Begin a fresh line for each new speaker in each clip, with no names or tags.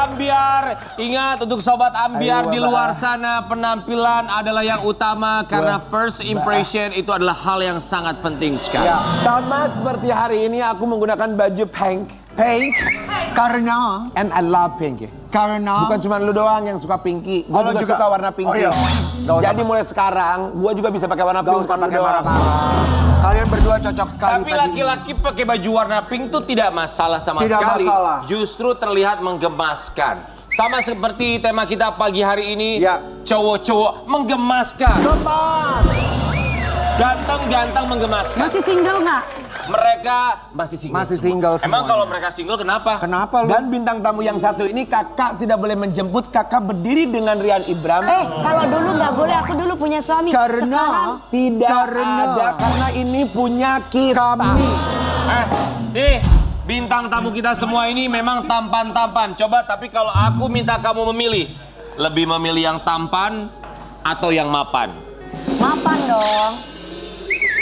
Ambiar. Ingat untuk sobat Ambiar di luar sana, penampilan adalah yang utama karena first impression itu adalah hal yang sangat penting sekali.
Ya, sama seperti hari ini aku menggunakan baju pink.
Pink? Karena?
And I love pink.
Karena?
Bukan cuma lu doang yang suka pinky, gue juga suka warna pinky.
Oh, iya.
Jadi mulai sekarang, gue juga bisa pakai warna pink.
Gak usah pakai marah-marah. Kalian berdua cocok sekali.
Tapi laki-laki pakai baju warna pink tuh tidak masalah sama
Tidak
sekali.
masalah.
Justru terlihat menggemaskan. Sama seperti tema kita pagi hari ini,
Ya.
cowok-cowok menggemaskan.
Gemas!
Ganteng-ganteng menggemaskan.
Masih single nggak?
Mereka masih single.
Masih single semua.
Emang kalau mereka single kenapa?
Kenapa lu?
Dan bintang tamu yang satu ini kakak tidak boleh menjemput, kakak berdiri dengan Rian Ibram.
Kalau dulu nggak boleh, aku dulu punya suami. Sekarang
Karena?
Tidak
Karena?
ada, karena ini punya kita.
Kami.
Nih, bintang tamu kita semua ini memang tampan-tampan. Coba, tapi kalau aku minta kamu memilih, lebih memilih yang tampan atau yang mapan?
mapan dong.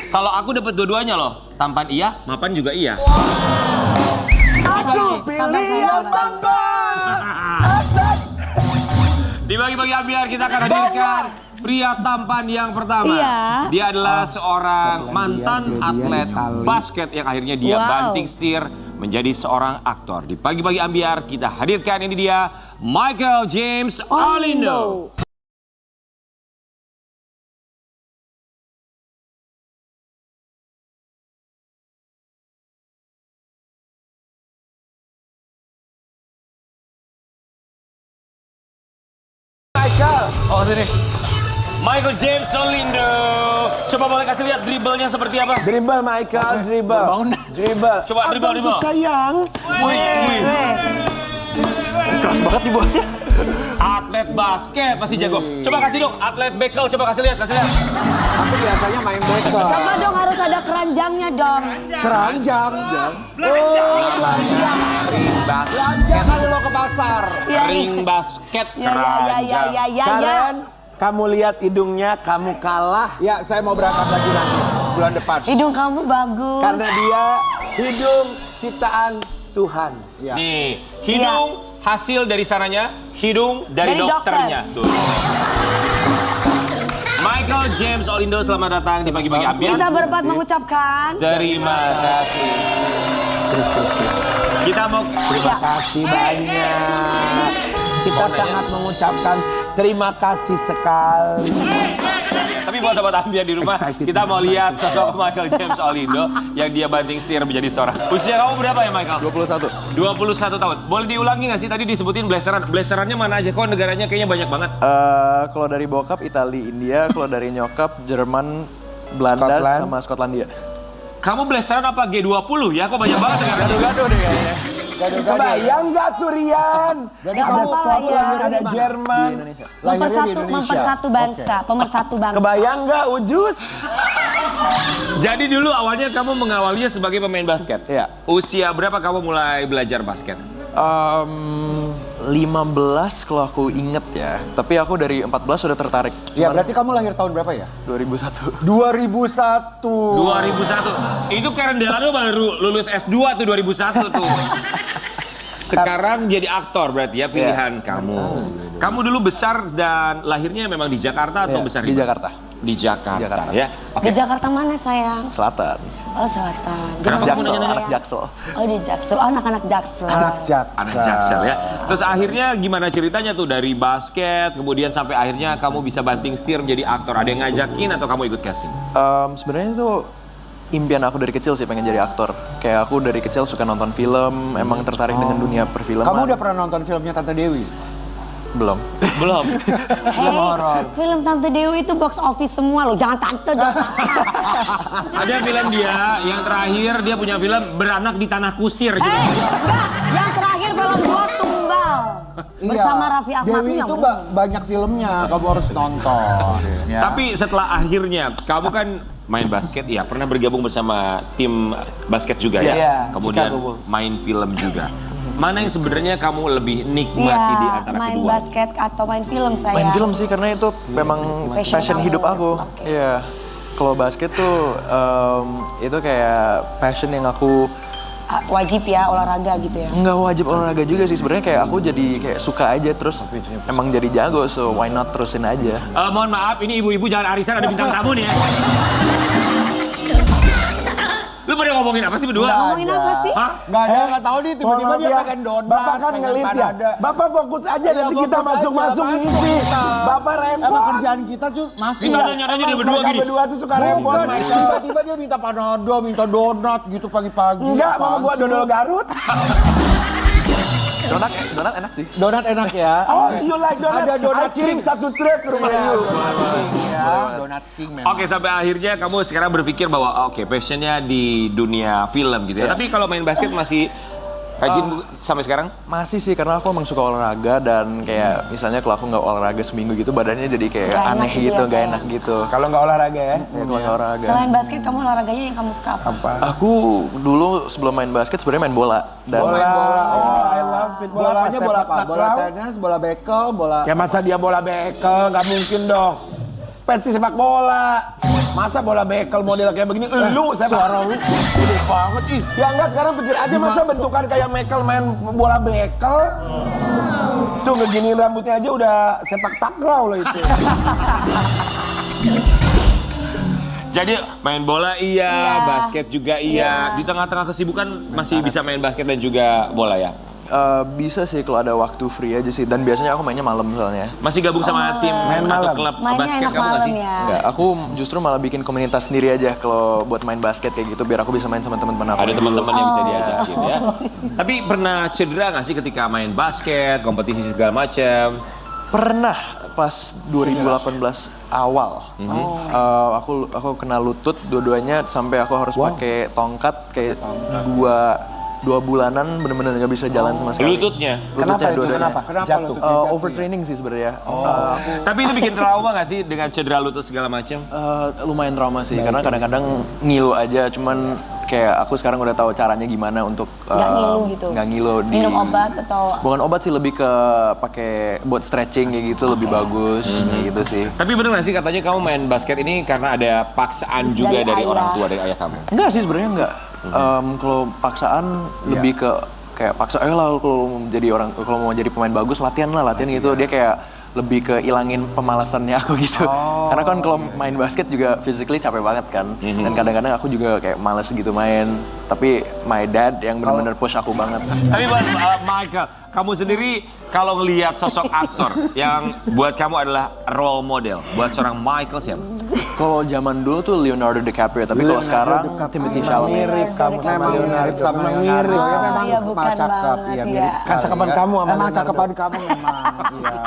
Kalau aku dapat dua-duanya loh, tampan iya, mapan juga iya.
Aku pilih yang tampan.
Dibagi-bagi Ambiar kita akan hadirkan pria tampan yang pertama.
Iya.
Dia adalah seorang mantan atlet basket yang akhirnya dia
Wow.
banting setir menjadi seorang aktor. Di pagi-pagi Ambiar kita hadirkan ini dia Michael James Olindo.
Michael.
Oh sini. Michael James Olindo. Coba boleh kasih lihat dribblenya seperti apa?
Dribble Michael, dribble. Dribble.
Coba dribble,
Abang
dribble.
tuh sayang.
Wih.
Keras banget nih buatnya.
Atlet basket pasti jago. Coba kasih dong, atlet bekel, coba kasih lihat, kasih lihat.
Aku biasanya main bekel.
Coba dong, harus ada keranjangnya dong.
Keranjang. Oh, belanja. Belanja kali lo ke pasar.
Iya.
Ring basket,
Ya.
Kalian, kamu lihat hidungnya, kamu kalah.
Ya, saya mau berangkat lagi nanti bulan depan.
Hidung kamu bagus.
Karena dia hidung ciptaan Tuhan.
Ya.
Nih, hidung hasil dari sananya, hidung dari
Dari
dokternya. Tuh. Michael James Olindo, selamat datang di Pagi-Pagi Ambiar.
Kita berempat mengucapkan.
Terima kasih. Kita mau
Terima kasih banyak. Kita sangat mengucapkan terima kasih sekali.
Tapi buat sobat Ambiar di rumah,
Excited
kita mau
banget.
lihat sosok Michael James Olindo yang dia banting setir menjadi seorang. Usia kamu berapa ya Michael?
21.
21 tahun. Boleh diulangi nggak sih tadi disebutin blazeran? Blazerannya mana aja? Kok negaranya kayaknya banyak banget?
Kalau dari bokap Itali, India, kalau dari nyokap Jerman, Belanda,
Scotland.
sama Skotlandia.
Kamu blazeran apa G20 ya? Kok banyak banget negaranya?
Gaduh deh kayaknya.
Kebayang nggak tuh Rian?
Berarti
Ada
kamu
Scotland,
lahirnya
ada
di mana?
Jerman.
Di Indonesia.
Lahirnya di Indonesia.
Pemersatu bangsa, pemersatu bangsa.
Kebayang nggak Ujus?
Jadi dulu awalnya kamu mengawalinya sebagai pemain basket.
Iya.
Usia berapa kamu mulai belajar basket?
15 kalau aku inget ya. Tapi aku dari 14 sudah tertarik.
Ya, berarti kamu lahir tahun berapa ya?
2001.
2001.
2001. Itu Karen Delano baru lulus S2 tuh 2001 tuh. Sekarang jadi aktor berarti ya pilihan kamu. Kamu dulu besar dan lahirnya memang di Jakarta atau
Iya,
besar
di
mana?
Jakarta.
Di Jakarta,
Jakarta.
ya.
Di Jakarta mana sayang?
Selatan.
Oh selatan.
Kenapa kamu
Jaksel,
nanya-nanya?
anak Jaksel.
Oh di Jaksel, oh, anak-anak Jaksel.
Anak Jaksel.
Anak Jaksel ya. Terus akhirnya gimana ceritanya tuh dari basket kemudian sampai akhirnya kamu bisa banting setir menjadi aktor. Ada yang ngajakin atau kamu ikut casting?
Sebenarnya itu impian aku dari kecil sih pengen jadi aktor. Kayak aku dari kecil suka nonton film, emang tertarik dengan dunia perfilman.
Kamu udah pernah nonton filmnya Tante Dewi?
Belum.
Belum.
Film Tante Dewi itu box office semua loh, jangan tante, jangan tante.
Ada film dia yang terakhir dia punya film Beranak di Tanah Kusir gitu.
Enggak, yang terakhir film gua Tumbal. Bersama Raffi Ahmad.
Dewi
Yang
itu
bener.
banyak filmnya, kamu harus nonton. Ya.
Tapi setelah akhirnya kamu kan main basket ya, pernah bergabung bersama tim basket juga ya.
Iya,
Kemudian
Chicago Bulls.
main film juga. Mana yang sebenarnya kamu lebih nikmati di
Iya,
antara
main
kedua?
basket atau main film saya.
Main film sih karena itu memang passion
kamu.
hidup aku.
Oke.
Iya. Kalau basket tuh itu kayak passion yang aku
wajib ya olahraga gitu ya?
Nggak wajib olahraga juga sih, sebenarnya kayak aku jadi kayak suka aja terus emang jadi jago, so why not terusin aja.
Mohon maaf, ini ibu-ibu jangan arisan, ada bintang tamu nih ya. Lu pada ngomongin apa sih berdua?
Ngomongin apa sih?
Hah?
Nggak ada, nggak tahu nih tiba-tiba
Mohon
dia
maaf
pengen donat.
Bapak kan
pengen
ngelit ya.
panada.
Bapak fokus aja,
Iya,
nanti kita
fokus
masuk-masuk
aja,
ngisi.
kita.
Bapak repot.
Emang kerjaan kita tuh masih
Ini tanya-tanya dia berdua
Mereka
gini.
berdua tuh suka repot,
Bukan,
Michael.
tiba-tiba dia minta panado, minta donat gitu pagi-pagi.
Enggak, mau
Apaan
buat
sih
dodol
lu?
Garut.
Donat enak sih.
Donat enak ya.
Oh, you like donat?
Ada donat
I kirim
king.
1 truk ke rumah
Iya,
you.
donat king ya. Donat king memang.
Oke, sampai akhirnya kamu sekarang berpikir bahwa oke, passionnya di dunia film gitu ya. Tapi kalau main basket masih rajin sampai sekarang?
Masih sih, karena aku emang suka olahraga dan kayak misalnya kalau aku nggak olahraga seminggu gitu badannya jadi kayak
Nggak enak
aneh
gitu
gitu,
ya,
nggak
sayang.
enak gitu.
Kalau nggak olahraga ya.
Ya kalau nggak olahraga.
Selain basket, kamu olahraganya yang kamu suka apa?
Apa?
Aku dulu sebelum main basket sebenarnya main bola dan
Bola. Oh, I love it.
Bolanya bola apa?
Sepak
Bola
takraw?
tenis, bola bekel, bola...
Ya masa dia bola bekel, nggak mungkin dong. Pensi sepak bola. Masa bola bekel model kayak begini, lu
Suara lu gede banget ih.
Ya enggak, sekarang pikir aja masa bentukan kayak Michael main bola bekel. Tuh ngeginiin rambutnya aja udah sepak takraw loh itu.
Jadi main bola iya,
Iya.
basket juga iya. Di tengah-tengah kesibukan masih bisa main basket dan juga bola ya.
bisa sih kalau ada waktu free aja sih, dan biasanya aku mainnya malam soalnya.
Masih gabung sama tim
Main
atau
malam.
klub
Mainnya
basket
enak
kamu nggak
malam
sih?
ya.
Enggak, aku justru malah bikin komunitas sendiri aja kalau buat main basket kayak gitu, biar aku bisa main sama teman-teman aku.
Ada teman-teman yang bisa diajakin ya. Tapi pernah cedera nggak sih ketika main basket, kompetisi segala macam?
Pernah pas 2018 awal. Aku kena lutut dua-duanya sampai aku harus pakai tongkat kayak dua bulanan bener-bener nggak bisa jalan sama sekali.
Lututnya.
Kenapa itu?
dua-duanya.
Kenapa?
Kenapa
Jatuh.
lututnya jatuh ya?
Overtraining sih sebenarnya.
Tapi itu bikin trauma nggak sih dengan cedera lutut segala macam?
Lumayan trauma sih karena kadang-kadang ngilu aja, cuman kayak aku sekarang udah tahu caranya gimana untuk
Nggak ngilu gitu?
nggak ngilu di
Minum obat atau?
bukan obat sih, lebih ke pakai buat stretching kayak gitu, lebih bagus kayak gitu sih.
Tapi bener nggak sih katanya kamu main basket ini karena ada paksaan juga
Dari
dari
ayah.
orang tua, dari ayah kamu?
Enggak sih sebenarnya enggak. Kalau paksaan lebih ke kayak paksa lah kalau mau jadi kalau mau jadi pemain bagus latihan gitu. Dia kayak lebih ke ilangin pemalasannya aku gitu. Karena kan kalau main basket juga physically capek banget kan. Dan kadang-kadang aku juga kayak males gitu main. Tapi my dad yang benar-benar push aku banget.
Tapi buat Michael, kamu sendiri kalau ngelihat sosok aktor yang buat kamu adalah role model, buat seorang Michael siapa?
Kalau zaman dulu tuh Leonardo DiCaprio, tapi kalau sekarang Timothy Chalamet.
Mirip kamu sama
Memang
Leonardo.
mirip sama
Memang
Leonardo.
mirip.
Ya memang
Iya, bukan
cakep.
banget,
Iya,
iya.
mirip sekali.
Cakapan
ya.
kamu sama
Emang
Leonardo.
cakapan kamu memang. Iya.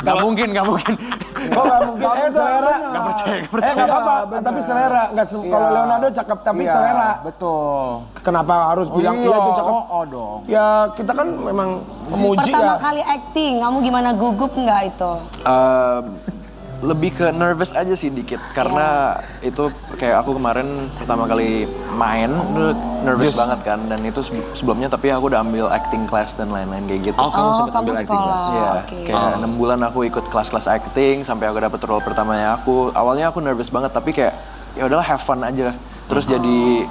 Gak mungkin.
Oh nggak mungkin, selera.
Nggak
percaya.
Nggak apa-apa, tapi selera. Nggak kalau Leonardo cakep, tapi
Iya,
selera.
betul.
Kenapa harus bilang
Iya,
iya itu cakep?
oh dong.
Ya kita kan memang memuji
Pertama
ya.
kali acting, kamu gimana, gugup nggak itu?
Lebih ke nervous aja sih dikit, karena itu kayak aku kemarin pertama kali main udah nervous banget kan, dan itu sebelumnya tapi aku udah ambil acting class dan lain-lain kayak gitu.
Oh, kamu sempat
kamu
ambil acting
sekolah.
class?
Iya,
Oke.
kayak 6 bulan aku ikut kelas-kelas acting sampai aku dapet role pertamanya aku. Awalnya aku nervous banget, tapi kayak ya udahlah have fun aja. Terus jadi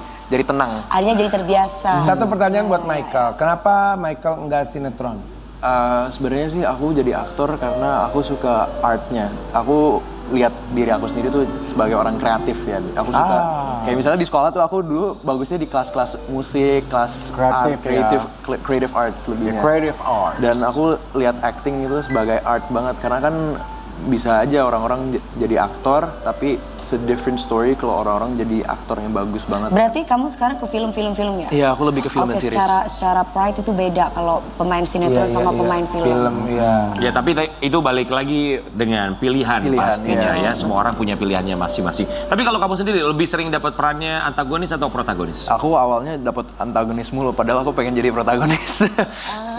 tenang.
Akhirnya jadi terbiasa.
Satu pertanyaan buat Michael. Kenapa Michael enggak sinetron?
Sebenarnya sih aku jadi aktor karena aku suka artnya. Aku lihat diri aku sendiri tuh sebagai orang kreatif ya. Aku suka kayak misalnya di sekolah tuh aku dulu bagusnya di kelas-kelas musik, kelas
Kreatif,
art,
ya.
creative arts lebihnya.
Creative arts.
Dan aku lihat acting itu sebagai art banget, karena kan bisa aja orang-orang jadi aktor tapi it's a different story kalau orang-orang jadi aktor yang bagus banget.
Berarti kamu sekarang ke film ya?
Iya, aku lebih ke film
Oke,
dan series.
secara pride itu beda kalau pemain sinetron sama pemain film.
iya.
Ya tapi itu balik lagi dengan pilihan pastinya ya. Semua orang punya pilihannya masing-masing. Tapi kalau kamu sendiri lebih sering dapat perannya antagonis atau protagonis?
Aku awalnya dapat antagonis mulu, padahal aku pengen jadi protagonis.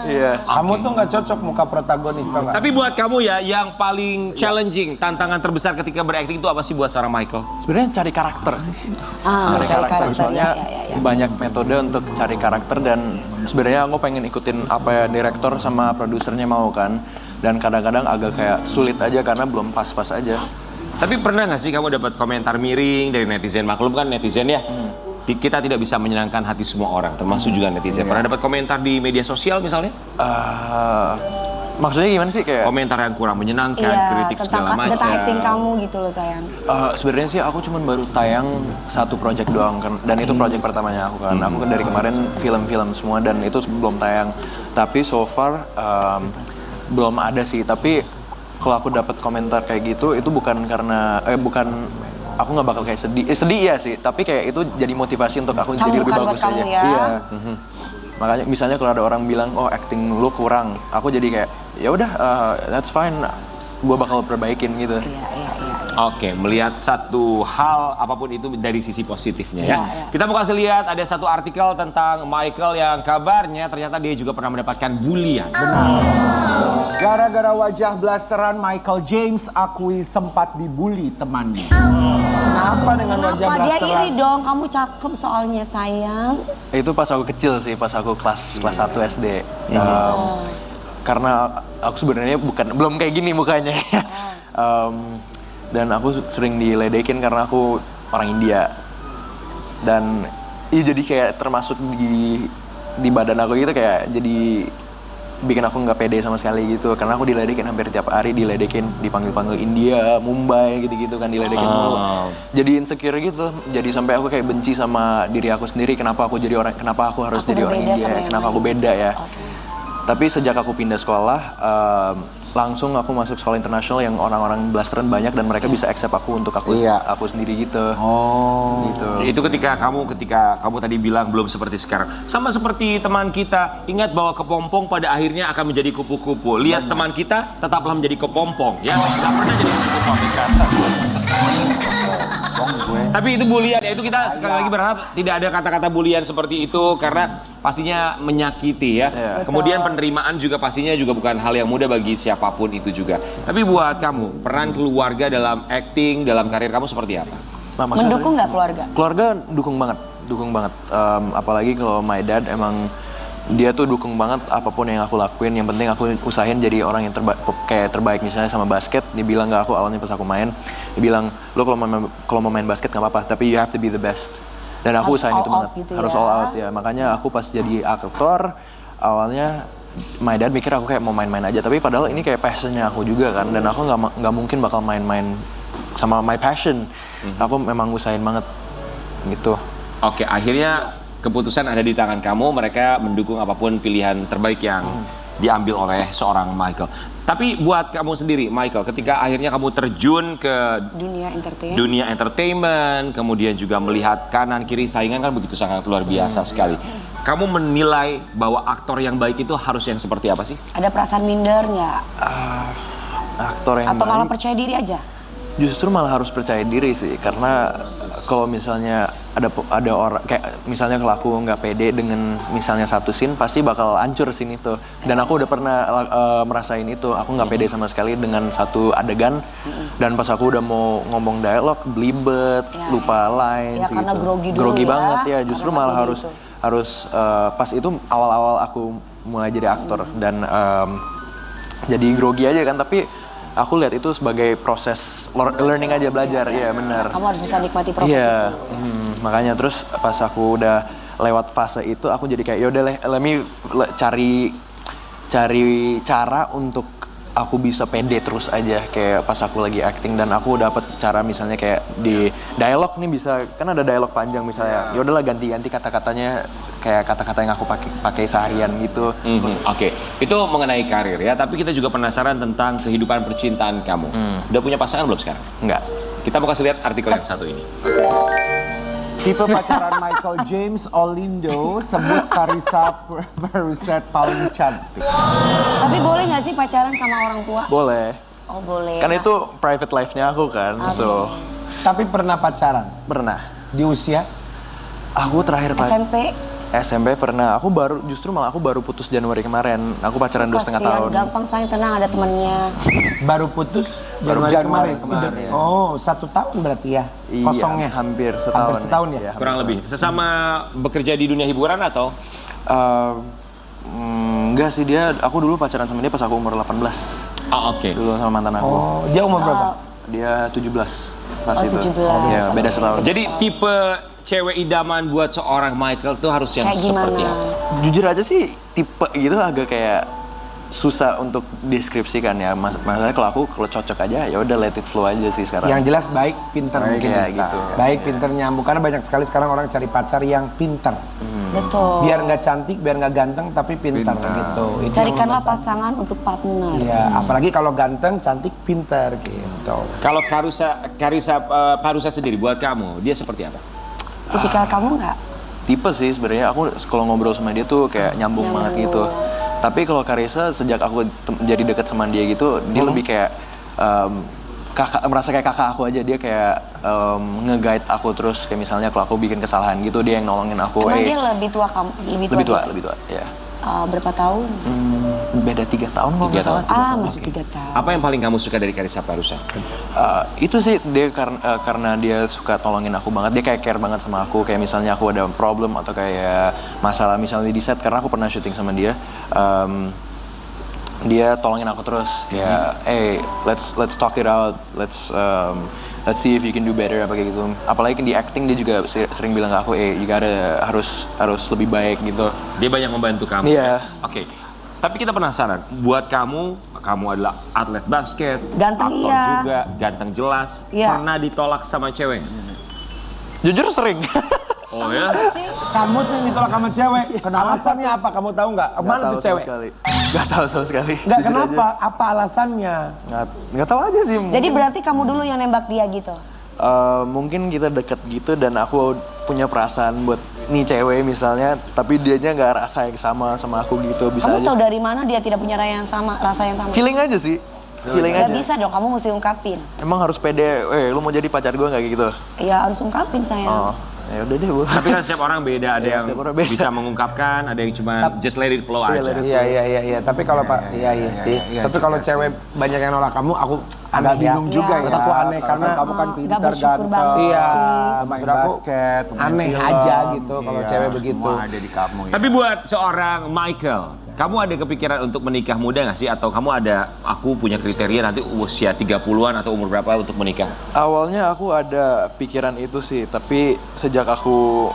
Iya.
Kamu tuh nggak cocok muka protagonis tau nggak?
Tapi buat kamu ya, yang paling challenging, tantangan terbesar ketika berakting itu apa sih buat seorang Michael?
Sebenarnya cari karakter sih.
Cari karakter.
Soalnya
Ya.
banyak metode untuk cari karakter, dan sebenarnya aku pengen ikutin apa ya direktor sama produsernya mau kan. Dan kadang-kadang agak kayak sulit aja karena belum pas-pas aja.
Tapi pernah nggak sih kamu dapat komentar miring dari netizen? Maklum kan netizen ya. kita tidak bisa menyenangkan hati semua orang, termasuk juga netizen. Pernah dapat komentar di media sosial misalnya?
Maksudnya gimana sih kayak?
Komentar yang kurang menyenangkan, kritik segala
tentang
macam.
acting kamu gitu loh sayang.
Sebenarnya sih aku cuma baru tayang satu project doang kan, dan itu project pertamanya aku kan. Aku kan dari kemarin film-film semua dan itu belum tayang. Tapi so far belum ada sih. Tapi kalau aku dapat komentar kayak gitu, itu bukan karena aku nggak bakal kayak sedih. Sedih ya sih, tapi kayak itu jadi motivasi untuk aku jadi lebih
Cambukan buat
bagus
kamu
aja.
ya.
Iya. Makanya misalnya kalau ada orang bilang, oh acting lu kurang, aku jadi kayak ya udah that's fine, gue bakal perbaikin gitu.
Iya.
Oke, melihat satu hal apapun itu dari sisi positifnya ya.
Iya.
Kita mau kasih lihat ada satu artikel tentang Michael yang kabarnya ternyata dia juga pernah mendapatkan bulian.
Gara-gara wajah blasteran, Michael James akui sempat dibully temannya. Kenapa dengan wajah
Apa dia
blasteran?
iri dong? Kamu cakep soalnya sayang.
Itu pas aku kecil sih, pas aku kelas 1 SD. Karena aku sebenarnya belum kayak gini mukanya. Dan aku sering diledekin karena aku orang India. Dan jadi kayak termasuk di badan aku gitu kayak jadi bikin aku nggak pede sama sekali gitu. Karena aku diledekin hampir tiap hari, dipanggil-panggil India, Mumbai gitu-gitu kan, diledekin mulu. Jadi insecure gitu. Jadi sampai aku kayak benci sama diri aku sendiri. Kenapa aku harus jadi orang India? Kenapa aku beda ya? Tapi sejak aku pindah sekolah, langsung aku masuk sekolah internasional yang orang-orang blasteran banyak dan mereka bisa accept aku untuk aku sendiri gitu. Gitu.
Itu ketika kamu tadi bilang belum seperti sekarang. Sama seperti teman kita, ingat bahwa kepompong pada akhirnya akan menjadi kupu-kupu. Lihat teman kita tetaplah menjadi kepompong ya. Nggak pernah jadi kupu-kupu sekarang. Tapi itu bulian ya, itu kita sekali lagi berharap tidak ada kata-kata bulian seperti itu karena pastinya menyakiti ya. Kemudian penerimaan juga pastinya juga bukan hal yang mudah bagi siapapun itu juga. Tapi buat kamu, peran keluarga dalam acting, dalam karir kamu seperti apa?
Mendukung nggak keluarga?
Keluarga dukung banget. Apalagi kalau my dad emang dia tuh dukung banget apapun yang aku lakuin. Yang penting aku usahain jadi orang yang terbaik misalnya sama basket. Dia bilang ke aku awalnya pas aku main, dia bilang lo kalau mau main basket nggak apa-apa, tapi you have to be the best. Dan aku usahain itu banget,
gitu
harus all out ya. Makanya aku pas jadi aktor awalnya my dad mikir aku kayak mau main-main aja, tapi padahal ini kayak passionnya aku juga kan. Dan aku nggak mungkin bakal main-main sama my passion. Aku memang usahain banget gitu.
Oke, akhirnya keputusan ada di tangan kamu, mereka mendukung apapun pilihan terbaik yang diambil oleh seorang Michael. Tapi buat kamu sendiri, Michael, ketika akhirnya kamu terjun ke dunia entertainment, kemudian juga melihat kanan kiri saingan kan begitu sangat luar biasa sekali. Kamu menilai bahwa aktor yang baik itu harus yang seperti apa sih?
Ada perasaan minder nggak?
Aktor yang
Atau malah
baik
percaya diri aja?
justru malah harus percaya diri sih, karena kalau misalnya ada orang kayak misalnya kalau aku nggak pede dengan misalnya satu scene, pasti bakal hancur scene itu. Dan aku udah pernah merasain itu, aku nggak pede sama sekali dengan satu adegan, dan pas aku udah mau ngomong dialog belibet, lupa lines
ya, karena
gitu,
grogi
banget ya. Justru
karena
malah harus pas itu awal-awal aku mulai jadi aktor dan jadi grogi aja kan, tapi aku lihat itu sebagai proses learning aja, belajar. Iya, benar.
Kamu harus bisa nikmati proses itu.
Makanya terus pas aku udah lewat fase itu, aku jadi kayak yaudah let me cari cara untuk aku bisa pede terus aja kayak pas aku lagi acting. Dan aku dapet cara misalnya kayak di dialog nih, bisa kan ada dialog panjang misalnya, ya udahlah ganti-ganti kata-katanya kayak kata-kata yang aku pakai seharian gitu.
Oke. Itu mengenai karir ya, tapi kita juga penasaran tentang kehidupan percintaan kamu. Udah punya pasangan belum sekarang?
Enggak.
Kita mau kasih lihat artikel yang satu ini.
Tipe pacaran Michael James Olindo sebut Carissa Peruset paling cantik.
Tapi boleh nggak sih pacaran sama orang tua?
Boleh.
Oh boleh.
Kan itu private life-nya aku kan. So,
Tapi pernah pacaran?
pernah.
Di usia?
Aku terakhir SMP pernah. Aku baru putus Januari kemarin. Aku pacaran 2,5 tahun.
Gampang sayang, tenang, ada temennya.
Baru putus?
Januari kemarin.
Oh, 1 tahun berarti ya?
Iya,
Kosongnya?
hampir setahun.
Hampir setahun ya?
Iya,
Kurang lebih. Sesama bekerja di dunia hiburan atau?
Enggak sih, aku dulu pacaran sama dia pas aku umur 18.
Oh, oke.
Dulu sama mantan aku.
Oh, dia umur berapa?
Dia 17. Pas
Oh,
itu.
17.
Ya, beda setahun.
Jadi tipe cewek idaman buat seorang Michael tuh harus yang
Kayak gimana?
seperti apa?
Jujur aja sih tipe gitu agak kayak susah untuk deskripsikan ya. Maksudnya kalau cocok aja ya udah let it flow aja sih sekarang.
Yang jelas baik, pinter mungkin
ya,
ya.
gitu.
Baik, pinter, nyambung. Karena banyak sekali sekarang orang cari pacar yang pinter.
Betul.
Biar nggak cantik, biar nggak ganteng, tapi pinter gitu. Itu yang
Carikanlah
nomor satu.
pasangan untuk partner.
Iya, apalagi kalau ganteng, cantik, pinter gitu.
Kalau Parusa sendiri buat kamu, dia seperti apa?
Tipikal kamu nggak?
Tipe sih sebenarnya aku kalau ngobrol sama dia tuh kayak nyambung banget gitu. Tapi kalau Karissa sejak aku jadi deket sama dia gitu, dia lebih kayak kakak, merasa kayak kakak aku aja. Dia kayak nge-guide aku terus, kayak misalnya kalau aku bikin kesalahan gitu dia yang nolongin aku.
Emang dia lebih tua kamu?
Lebih tua, ya.
Berapa tahun?
Beda 3 tahun kalau
3
nggak salah.
Masih 3 tahun.
Apa yang paling kamu suka dari Karissa Parusa?
Itu sih dia karena dia suka tolongin aku banget. Dia kayak care banget sama aku. Kayak misalnya aku ada problem atau kayak masalah misalnya di set, karena aku pernah syuting sama dia. Dia tolongin aku terus kayak, let's talk it out, let's see if you can do better apa kayak gitu. Apalagi di acting dia juga sering bilang ke aku, you gotta harus lebih baik gitu.
Dia banyak membantu kamu.
Iya.
Oke. Tapi kita penasaran, buat kamu adalah atlet basket,
Ganteng,
aktor
iya.
juga, ganteng jelas.
Iya.
Pernah ditolak sama cewek?
Jujur sering.
Oh ya?
Kamu tuh yang ditolak sama cewek. Alasannya apa? Kamu tahu nggak? Mana tuh cewek?
Gak tahu sama sekali.
Nggak,
Jujur
kenapa?
aja.
Apa alasannya?
Nggak tahu aja sih.
Jadi berarti kamu dulu yang nembak dia gitu?
Mungkin kita deket gitu dan aku punya perasaan buat nih cewek misalnya, tapi dianya nggak rasa yang sama aku gitu. Bisa
Kamu
aja.
tahu dari mana dia tidak punya rasa yang sama?
Feeling aja sih. Feeling
Gak
aja.
bisa dong, kamu mesti ungkapin.
Emang harus pede, lu mau jadi pacar gue nggak gitu?
Ya harus ungkapin sayang.
Oh, ya udah deh, Bu.
Tapi kan setiap orang beda, ada
Iya,
yang
setiap orang beda.
bisa mengungkapkan, ada yang cuma just let it flow
Iya,
aja.
let it
Iya. Tapi kalau Pak, iya sih. Tapi kalau cewek banyak yang nolak kamu, aku
Agak
aneh
bingung
ya.
juga
Menurut
ya.
aku aneh karena
kamu kan
Nggak
pintar,
bersyukur
ganteng.
banget.
Iya,
Pemain
maksud aku
basket, pemain
aneh
film.
aja gitu kalau
Iya,
cewek begitu.
Semua ada di kamu ya.
Tapi buat seorang Michael, kamu ada kepikiran untuk menikah muda nggak sih? Atau kamu aku punya kriteria nanti usia 30-an atau umur berapa untuk menikah?
Awalnya aku ada pikiran itu sih, tapi sejak aku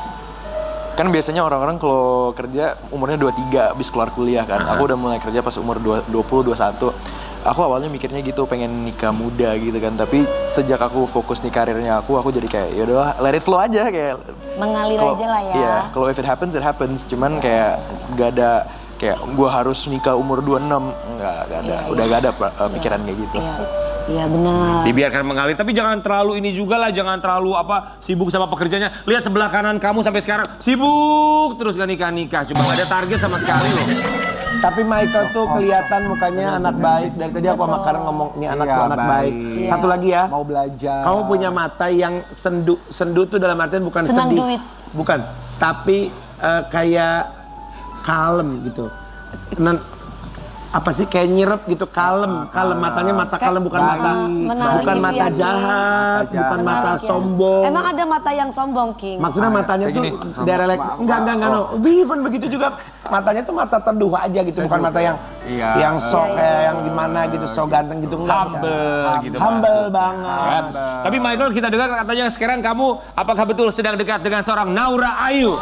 kan biasanya orang-orang kalau kerja umurnya 23 habis keluar kuliah kan. Aku udah mulai kerja pas umur 20-21. Aku awalnya mikirnya gitu, pengen nikah muda gitu kan. Tapi sejak aku fokus nih karirnya aku jadi kayak yaudah let it flow aja kayak.
Mengalir aja lah ya.
Iya, kalau if it happens. Cuman kayak gak ada kayak gue harus nikah umur 26, nggak ada. Udah gak ada pikiran kayak gitu.
Iya benar.
Dibiarkan mengalir, tapi jangan terlalu ini juga lah, jangan terlalu sibuk sama pekerjaannya. Lihat sebelah kanan kamu sampai sekarang sibuk terus gak nikah-nikah, cuma gak ada target sama sekali loh.
Tapi Michael tuh kelihatan mukanya anak baik. Dari tadi aku sama Karen ngomong, nih anak
Iya,
tuh anak baik.
baik.
Satu lagi ya,
Mau belajar.
kamu punya mata yang sendu. Sendu tuh dalam artian bukan
Senang
sedih.
duit.
Bukan, tapi kayak kalem gitu. Apa sih kayak nyerep gitu, kalem matanya mata kalem, bukan mata
menarik
bukan
gitu
mata
ya.
jahat, bukan mata
Menarik ya.
sombong.
Emang ada mata yang sombong, King?
Maksudnya matanya tuh derelek, enggak no. Even begitu juga matanya tuh mata teduh aja gitu, bukan mata yang yang sok kayak yang gimana gitu, sok ganteng gitu, enggak.
Humble gitu.
Humble banget.
Tapi Michael, kita dengar katanya sekarang kamu apakah betul sedang dekat dengan seorang Naura Ayu?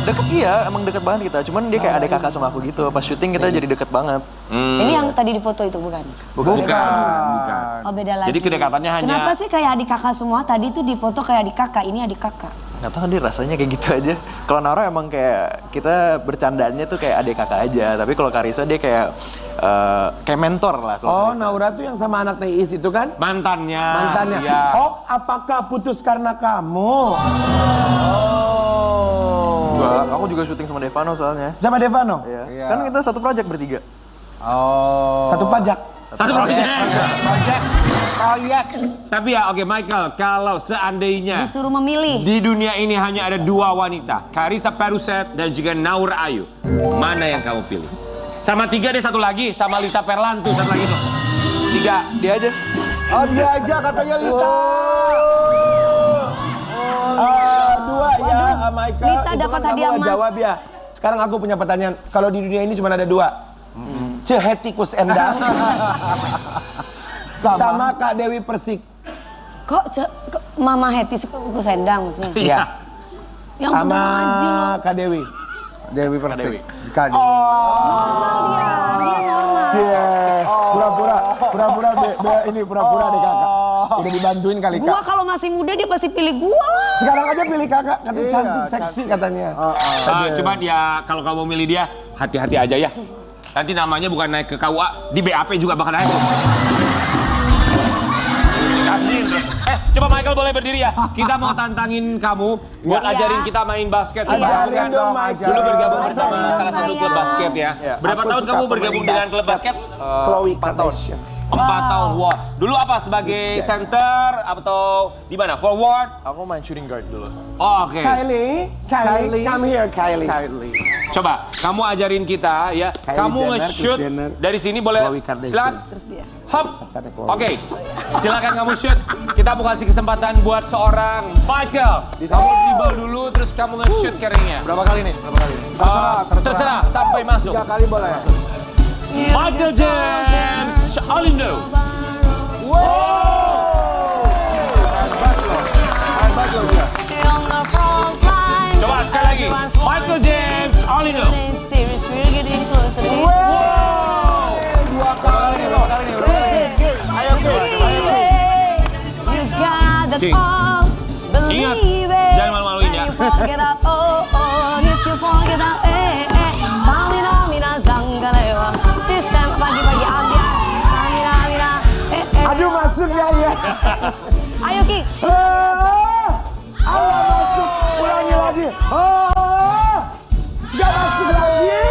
Deket iya, emang deket banget kita. Cuman dia kayak adik kakak sama aku gitu. Pas syuting kita jadi deket banget.
Ini yang tadi di foto itu bukan?
Bukan.
Oh beda lagi.
Jadi kedekatannya hanya...
Kenapa sih kayak adik kakak semua? Tadi tuh di foto kayak adik kakak, ini adik kakak.
Nggak tahu dia rasanya kayak gitu aja. Kalau Naura emang kayak kita bercandaannya tuh kayak adik kakak aja. Tapi kalau Karissa dia kayak mentor lah.
Oh,
Karissa.
Naura tuh yang sama anak Teis itu kan?
Mantannya.
Mantannya.
Iya.
Oh, apakah putus karena kamu?
Enggak, aku juga syuting sama Devano soalnya.
Sama Devano?
Iya. Kan kita satu project bertiga.
Oh.
Satu pajak.
Satu project.
Proyek.
Tapi ya oke Michael, kalau seandainya
Disuruh memilih.
di dunia ini hanya ada dua wanita, Karissa Paruset dan juga Naura Ayu, mana yang kamu pilih? Sama tiga deh, satu lagi, sama Lita Perlantu, satu lagi tuh. Tiga.
Dia aja.
Oh, dia aja katanya Lita. Dua ya, Michael.
Lita
Itu
dapat
kan
hadiah
kamu
emas.
jawab ya. Sekarang aku punya pertanyaan. Kalau di dunia ini cuma ada dua. Cehetikus Endang sama Kak Dewi Persik.
kok Mama Hetty suka buku sendang maksudnya?
Iya.
Yang
Sama
bener aja loh.
Kak Dewi.
Dewi Persik. Kak Dewi. Pura-pura deh kakak. Udah dibantuin kali
Gua
kak.
kalau masih muda dia pasti pilih gua lah.
Sekarang aja pilih kakak, katanya
Iya,
cantik, seksi katanya.
Cuman ya kalau kamu milih dia, hati-hati aja ya. Nanti namanya bukan naik ke KUA, di BAP juga bakal naik. Coba Michael boleh berdiri ya. Kita mau tantangin kamu buat
Iya.
ajarin kita main basket.
Ajarin dong, Michael.
Dulu bergabung bersama
Ajarin
salah satu
saya.
klub basket ya. Berapa
Aku
tahun
suka
kamu
pemain
bergabung dengan klub basket?
Chloe
4 tahun.
Kardashian.
4 tahun. Wah, dulu apa sebagai center atau di mana? Forward?
Aku main shooting guard dulu.
Oh, oke.
Kylie, come here Kylie.
Coba kamu ajarin kita ya.
Kylie
Kamu
Jenner,
nge-shoot
Kris Jenner,
dari sini boleh.
Khloe Kardashian.
Silakan.
Terus dia.
Hop.
Pacarnya Khloe.
Oke. Silakan kamu shoot. Kita mau kasih kesempatan buat seorang Michael. Kamu dribble dulu terus kamu nge-shoot carry-nya.
Berapa kali nih?
Terserah sampai masuk.
3 kali boleh.
Michael James Alindo.
Hebat loh dia.
Coba sekali lagi. Michael James Alindo.
Dua kali loh. King. Ayo King.
King. Ingat, jangan malu-maluin ya.
Aduh masuk ya ya.
Ayo Ki.
Allah masuk, ulangi lagi. Gak masuk lagi.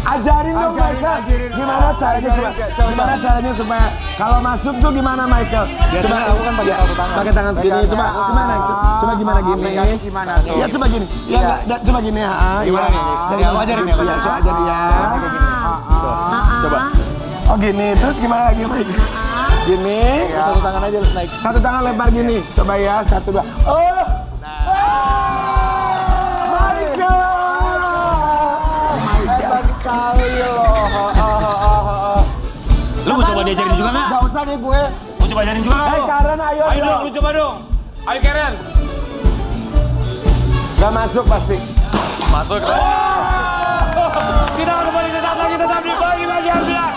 Ajarin dong Michael.
Ajarin.
Gimana caranya
Ajarin,
supaya,
coba.
gimana caranya supaya kalau masuk tuh gimana Michael?
Biasanya aku kan pakai satu tangan.
Pakai tangan gini. Coba gimana? Coba gimana gini?
Pegangnya gimana tuh?
Ya coba gini. Ya
Iya.
enggak, coba gini ya.
Gimana nih? Ya, aku ajarin ya, aku
Ya,
ajarin.
coba ajarin ya.
Coba.
Oh gini, terus gimana lagi Michael? Gini.
Satu tangan aja naik.
Satu tangan lempar gini. Coba ya, 1, 2. Oh!
Hebat sekali loh.
Lu mau coba diajarin juga nggak?
Gak usah nih gue.
Mau coba ajarin juga nggak?
Hei
lu?
Karen, ayo
Ayo
dong.
dong, lu coba dong. Ayo Karen.
Gak masuk pasti.
Masuk.
Kita akan kembali sesaat lagi tetap di Bagi-Bagi Ambiar.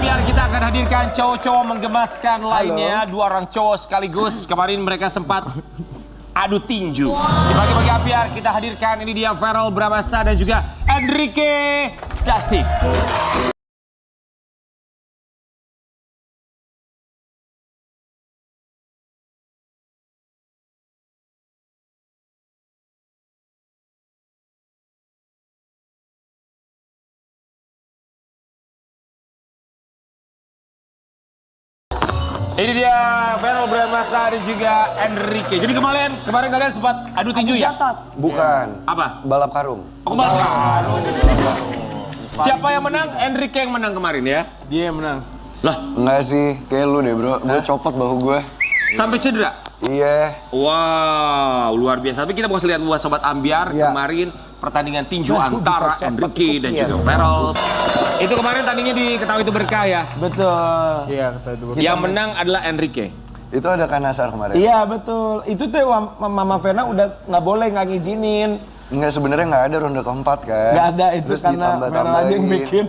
Biar kita akan hadirkan cowok-cowok menggemaskan lainnya. 2 orang cowok sekaligus. Kemarin mereka sempat adu tinju. Di Bagi-Bagi Ambiar kita hadirkan ini dia Verrell Bramasta dan juga Enrique Dusty. Ini dia Verrell Bramasta dan juga Enrique. Jadi kemarin kalian sempat adu tinju ya?
Bukan.
Apa?
Balap karung.
Oh, kemarin. Siapa yang menang? Enrique yang menang kemarin ya?
Dia yang menang.
Lah,
Enggak sih, kayak lu deh bro. Gue copot bahu gue.
sampai cedera?
Iya.
Wow, luar biasa. Tapi kita mau lihat buat Sobat Ambiar
Iya.
kemarin pertandingan tinju antara Enrique dan juga Verrell. Itu kemarin tandingnya diketahui itu berkah ya.
Betul.
Iya, kata itu.
Yang menang adalah Enrique.
Itu ada Kanasar kemarin.
Iya betul. Itu tuh Mama Vena udah nggak boleh, nggak ngizinin.
Enggak, sebenarnya nggak ada ronde keempat kan.
Nggak ada, itu
Terus
karena Vena aja yang bikin.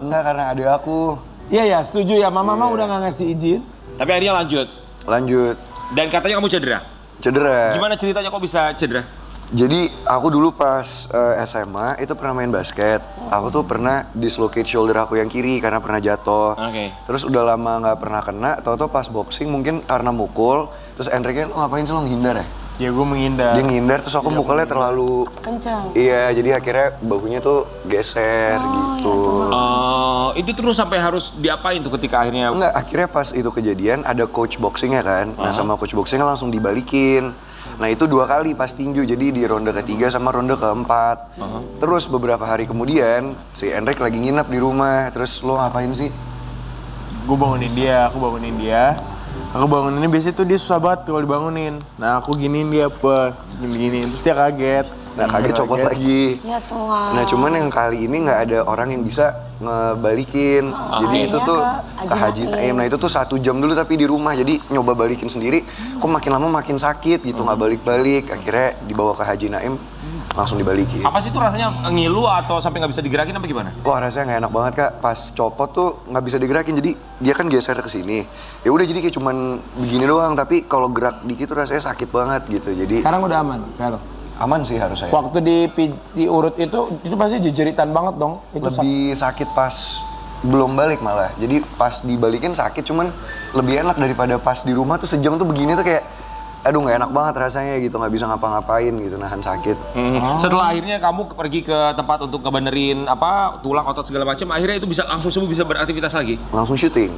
Enggak, karena ada aku.
Iya ya, setuju ya. Mama udah nggak ngasih izin.
Tapi akhirnya lanjut.
Lanjut.
Dan katanya kamu cedera.
Cedera.
Gimana ceritanya kok bisa cedera?
Jadi aku dulu pas SMA itu pernah main basket. Aku tuh pernah dislocate shoulder aku yang kiri karena pernah jatuh.
Oke.
Terus udah lama nggak pernah kena. Tahu-tahu pas boxing mungkin karena mukul. Terus Enrique, lo ngapain sih lo menghindar ya?
Ya gue menghindar.
Dia ngindar terus aku mukulnya terlalu
Kencang.
iya, jadi akhirnya bahunya tuh geser gitu.
Itu terus sampai harus diapain tuh ketika akhirnya?
Enggak, akhirnya pas itu kejadian ada coach boxingnya kan. Nah sama coach boxingnya langsung dibalikin. Nah itu 2 kali pas tinju, jadi di ronde ketiga sama ronde keempat. Terus beberapa hari kemudian si Enrique lagi nginep di rumah. Terus lo ngapain sih?
Gue bangunin dia, aku bangunin dia. Aku banguninnya biasanya tuh dia susah banget kalau dibangunin. Nah aku giniin dia apa, gini-gini, terus dia kaget.
Nah kaget copot lagi.
Ya Tuhan.
Nah cuman yang kali ini nggak ada orang yang bisa ngebalikin. Jadi itu
akhirnya
tuh
ke
ke
Haji
Haji Naim. Nah itu tuh 1 jam dulu tapi di rumah. Jadi nyoba balikin sendiri, kok makin lama makin sakit gitu, nggak balik-balik. Akhirnya dibawa ke Haji Naim, langsung dibalikin.
Apa sih itu rasanya ngilu atau sampai nggak bisa digerakin apa gimana?
Wah rasanya nggak enak banget Kak. Pas copot tuh nggak bisa digerakin. Jadi dia kan geser ke sini. Ya udah jadi kayak cuman begini doang. Tapi kalau gerak dikit tuh rasanya sakit banget gitu. Jadi
Sekarang udah aman, Vero.
aman sih harusnya.
Waktu diurut itu pasti jejeritan banget dong. Itu
Lebih sakit pas belum balik malah. Jadi pas dibalikin sakit, cuman lebih enak daripada pas di rumah tuh sejam tuh begini tuh kayak aduh nggak enak banget rasanya gitu, nggak bisa ngapa-ngapain gitu, nahan sakit.
Setelah akhirnya kamu pergi ke tempat untuk ngebenerin tulang, otot segala macam, akhirnya itu bisa langsung sembuh, bisa beraktivitas lagi.
Langsung syuting.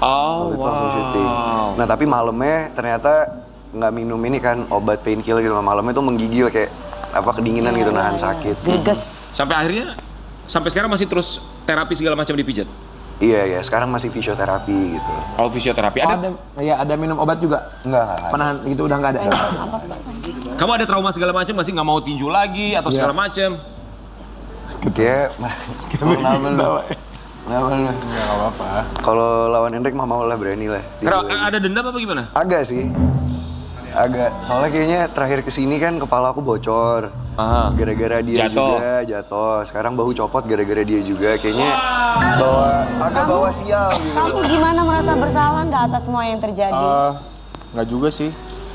Oh,
Langsung syuting. Nah tapi malamnya ternyata nggak minum ini kan obat painkiller gitu, malamnya tuh menggigil kayak kedinginan gitu, nahan sakit.
Greges.
Sampai sekarang masih terus terapi segala macam dipijat.
Iya, sekarang masih fisioterapi gitu.
Oh, fisioterapi.
ada minum obat juga.
Enggak.
Penahan itu udah nggak ada.
Kamu ada trauma segala macam masih nggak mau tinju lagi atau segala macam?
Kayak kenapa lu?
Nggak apa-apa.
Kalau lawan Hendrik mah mau lah, berani lah.
Ada dendam apa gimana?
Agak sih. Agak. Soalnya kayaknya terakhir kesini kan kepala aku bocor. Gara-gara dia
Jatuh.
juga jatuh. Sekarang bahu copot gara-gara dia juga. Kayaknya bawa sial gitu.
Kamu gimana merasa bersalah nggak atas semua yang terjadi?
Nggak juga sih.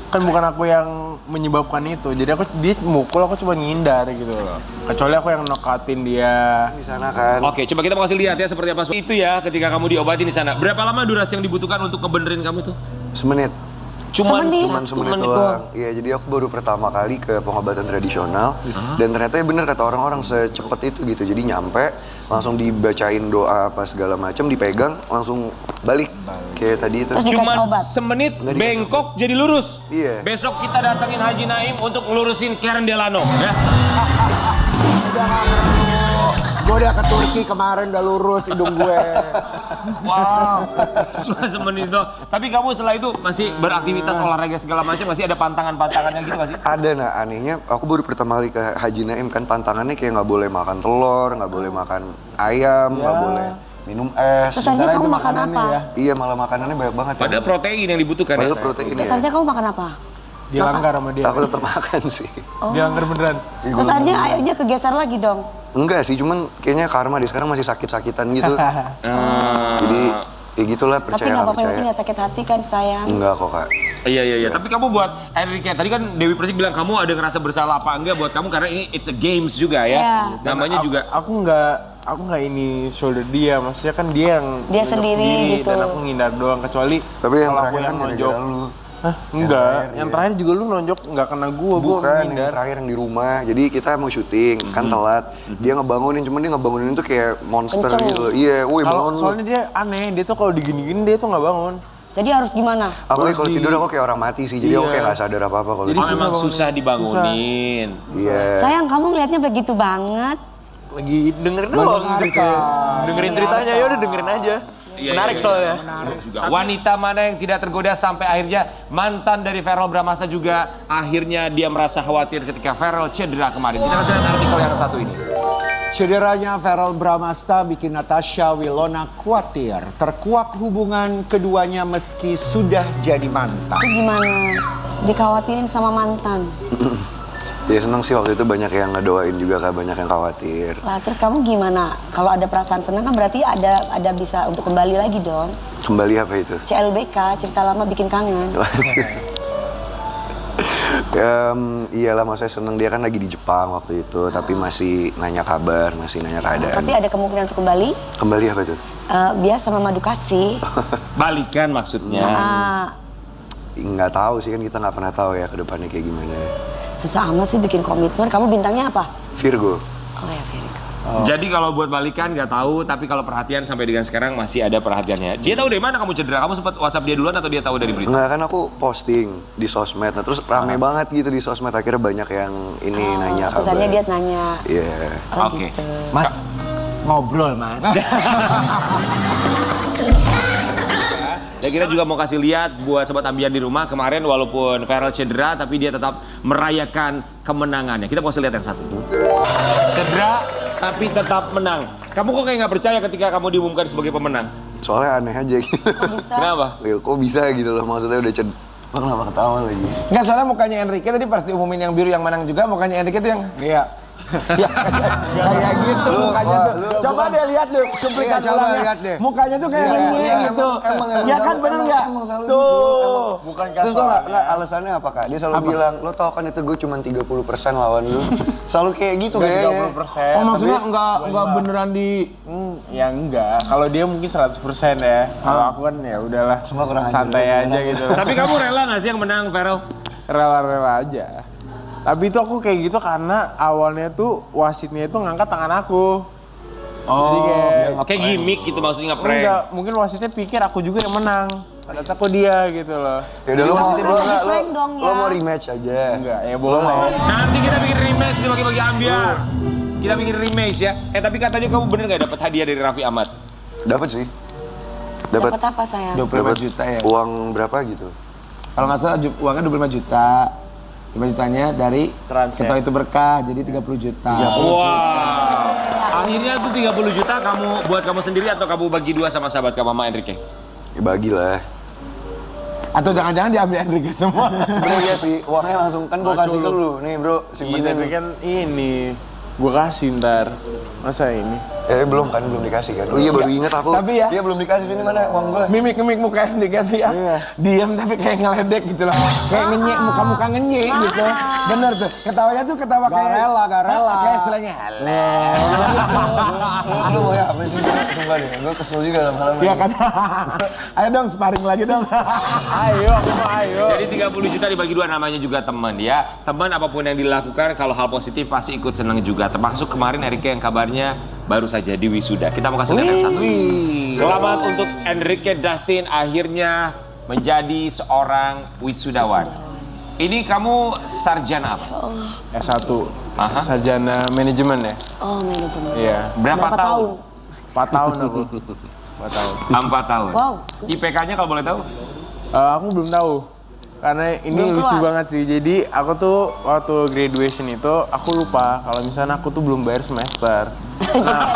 Kan bukan aku yang menyebabkan itu. Jadi dia mukul, aku cuma ngindar gitu loh. Kecuali aku yang nokatin dia.
Di sana kan.
Oke, coba kita mau kasih lihat ya seperti apa itu ya ketika kamu diobatin di sana. Berapa lama durasi yang dibutuhkan untuk ngebenerin kamu tuh?
Semenit.
Cuman
Semenit doang. Iya, jadi aku baru pertama kali ke pengobatan tradisional dan ternyata ya bener kata orang-orang secepat itu gitu. Jadi nyampe langsung dibacain doa apa segala macam, dipegang langsung balik kayak tadi itu.
Terus dikasih
Cuman
obat?
semenit
Nggak dikasih
bengkok jadi lurus.
Iya.
Besok kita datengin Haji Naim untuk ngelurusin Karen Delano ya.
Gue udah ke Turki kemarin udah lurus hidung gue.
Wow. Cuma semenit doang. Tapi kamu setelah itu masih beraktivitas olahraga segala macam, masih ada pantangan-pantangannya gitu masih?
Ada, nah anehnya aku baru pertama kali ke Haji Naim kan pantangannya kayak nggak boleh makan telur, nggak boleh makan ayam, nggak boleh minum es.
Terus aja kamu makan apa?
Iya, malah makanannya banyak banget.
Padahal protein yang dibutuhkan ya.
Padahal protein
Terus
ya.
aja kamu makan apa?
Dia langgar sama dia.
Aku tetap makan sih.
Dia langgar beneran.
Terus akhirnya kegeser lagi dong.
Enggak sih, cuman kayaknya karma dia sekarang masih sakit-sakitan gitu. Jadi ya gitulah,
Tapi
percaya
nggak
nggak
apa-apa, yang
percaya.
penting nggak sakit hati kan sayang.
Enggak kok Kak.
Iya. Tapi kamu buat Enrique, tadi kan Dewi Persik bilang kamu ada ngerasa bersalah apa enggak buat kamu karena ini it's a games juga ya.
Iya.
Namanya juga.
Aku nggak ini shoulder dia, maksudnya kan dia yang
Dia
nonjok
sendiri gitu.
dan aku ngindar doang, kecuali
Tapi yang
kalau aku
terakhir
yang
kan
nonjok.
gara-gara lu.
Hah? Enggak, yang terakhir juga lu nonjok nggak kena gua
Bukan, yang
ngindar.
terakhir yang di rumah. Jadi kita mau syuting, kan telat. Dia ngebangunin, cuman dia ngebangunin tuh kayak monster
Kenceng.
gitu loh. Iya, woi
Kalau
bangun lu.
soalnya dia aneh, dia tuh kalau digini-gini dia tuh nggak bangun.
Jadi harus gimana?
Aku
Terus
kalau
di-
tidur aku kayak orang mati sih, jadi aku
Iya.
kayak nggak sadar apa-apa kalau
Jadi
Oh, memang
bangunnya.
susah dibangunin.
Iya.
Sayang, kamu ngelihatnya begitu banget.
Lagi dengerin doang gitu. Dengerin ceritanya, ya udah dengerin aja.
Iya,
Menarik
iya,
soalnya.
Juga. Wanita mana yang tidak tergoda sampai akhirnya mantan dari Verrell Bramasta juga akhirnya dia merasa khawatir ketika Verrell cedera kemarin. Kita kasih lihat artikel yang satu ini.
Cederanya Verrell Bramasta bikin Natasha Wilona khawatir. Terkuak hubungan keduanya meski sudah jadi mantan.
Itu gimana? Dikhawatirin sama mantan.
Ya seneng sih waktu itu banyak yang ngedoain juga Kak, banyak yang khawatir.
Lah terus kamu gimana? Kalau ada perasaan senang kan berarti ada bisa untuk kembali lagi dong.
Kembali apa itu?
CLBK, cerita lama bikin kangen.
Iyalah, maksudnya seneng, dia kan lagi di Jepang waktu itu, tapi masih nanya kabar, masih nanya keadaan.
Tapi ada kemungkinan untuk kembali?
Kembali apa tuh?
Biasa sama madu kasih.
Balikan maksudnya.
Nggak tahu sih, kan kita nggak pernah tahu ya ke depannya kayak gimana.
Susah amat sih bikin komitmen. Kamu bintangnya apa?
Virgo.
Oh ya, Virgo.
Jadi kalau buat balikan nggak tahu, tapi kalau perhatian sampai dengan sekarang masih ada perhatiannya. Dia tahu dari mana kamu cedera? Kamu sempat WhatsApp dia duluan atau dia tahu dari berita?
Enggak, kan aku posting di sosmed, nah terus rame banget gitu di sosmed, akhirnya banyak yang ini nanya kabar.
Pesannya dia nanya.
Iya.
Oh
Oke.
gitu.
Mas, ngobrol Mas.
Dan kita juga mau kasih lihat buat sobat ambiar di rumah, kemarin walaupun Farel cedera tapi dia tetap merayakan kemenangannya. Kita mau kasih lihat yang satu. Cedera tapi tetap menang. Kamu kok kayak nggak percaya ketika kamu diumumkan sebagai pemenang?
Soalnya aneh aja gitu.
Bisa.
Kenapa?
Ya, kok bisa gitu loh, maksudnya udah Lo kenapa ketawa lagi?
Enggak, soalnya mukanya Enrique tadi pasti umumin yang biru yang menang juga, mukanya Enrique tuh yang
Iya.
ya, kayak gitu mukanya tuh. Coba deh lihat deh cuplikan
Iya, coba
ulangnya.
lihat deh.
Mukanya tuh kayak
Iya,
renyek
iya,
gitu.
emang
Ya kan
selalu-
bener nggak?
emang selalu
Tuh.
gitu,
Bukan
Terus tau gak, alasannya apa kak? Dia selalu bilang, lo tau kan itu gue cuma 30% lawan lu. Selalu kayak gitu kayaknya.
30%.
Oh maksudnya enggak beneran di
Ya enggak, kalau dia mungkin 100% ya. Kalau aku kan ya udahlah,
Semua kurang ajar.
santai aja gitu.
Tapi kamu rela nggak sih yang menang, Farel?
Rela-rela aja. Tapi itu aku kayak gitu karena awalnya tuh wasitnya itu ngangkat tangan aku. Jadi
Kayak gimmick gitu maksudnya ngeprank.
enggak, mungkin wasitnya pikir aku juga yang menang. Padahal aku dia gitu loh.
Ya udah
Prank dong
lo
ya.
mau rematch aja.
Enggak, ya boleh.
Nanti kita bikin rematch di bagi-bagi ambiar. Kita bikin rematch ya. Tapi katanya kamu bener nggak dapat hadiah dari Raffi Ahmad?
Dapat sih.
Dapat apa sayang?
25 juta ya.
Uang berapa gitu?
Kalau nggak salah uangnya 25 juta. 5 jutanya dari
Trans, ya?
Ketua Itu Berkah, jadi 30 juta.
Wow. Akhirnya tuh 30 juta kamu buat kamu sendiri atau kamu bagi dua sama sahabat kamu Mama Enrique?
Ya bagilah.
Atau jangan-jangan diambil Enrique semua.
Sebenernya iya sih, uangnya langsung kan gue kasih ke lu. Nih bro,
Iya,
simpenin.
tapi kan ini gua kasih ntar. Masa ini?
Belum kan, belum dikasih kan. Oh iya baru inget aku.
Tapi ya-
Iya belum dikasih, sini mana uang gue.
Mimik muka Enrique tuh ya. Diam tapi kayak ngeledek gitu loh. Kayak ngenyek, muka-muka ngenyek gitu. Bener tuh. Ketawanya tuh ketawa
Gak
kayak
rela, gak rela.
Kayak selengnya.
Lu mau ya apa sih? Sumpah deh, gue kesel juga dalam hal
Iya kan? Ayo dong sparring lagi dong.
Ayo, aku mau ayo.
Jadi 30 juta dibagi dua namanya juga teman ya. Teman apapun yang dilakukan kalau hal positif pasti ikut senang juga. Termasuk kemarin Enrique yang kabarnya baru saja di wisuda. Kita mau kasih lihat yang satu. Selamat untuk Enrique Dustin akhirnya menjadi seorang wisudawan. Ini kamu sarjana apa?
S1.
Aha.
Sarjana manajemen ya?
Oh, manajemen.
Iya.
Berapa tahun?
4 tahun aku. 4 tahun.
4 tahun.
Wow.
IPK-nya kalau boleh tahu?
Aku belum tahu. Karena ini
Belum
lucu
keluar.
banget sih. Jadi aku tuh waktu graduation itu aku lupa kalau misalnya aku tuh belum bayar semester. Nah,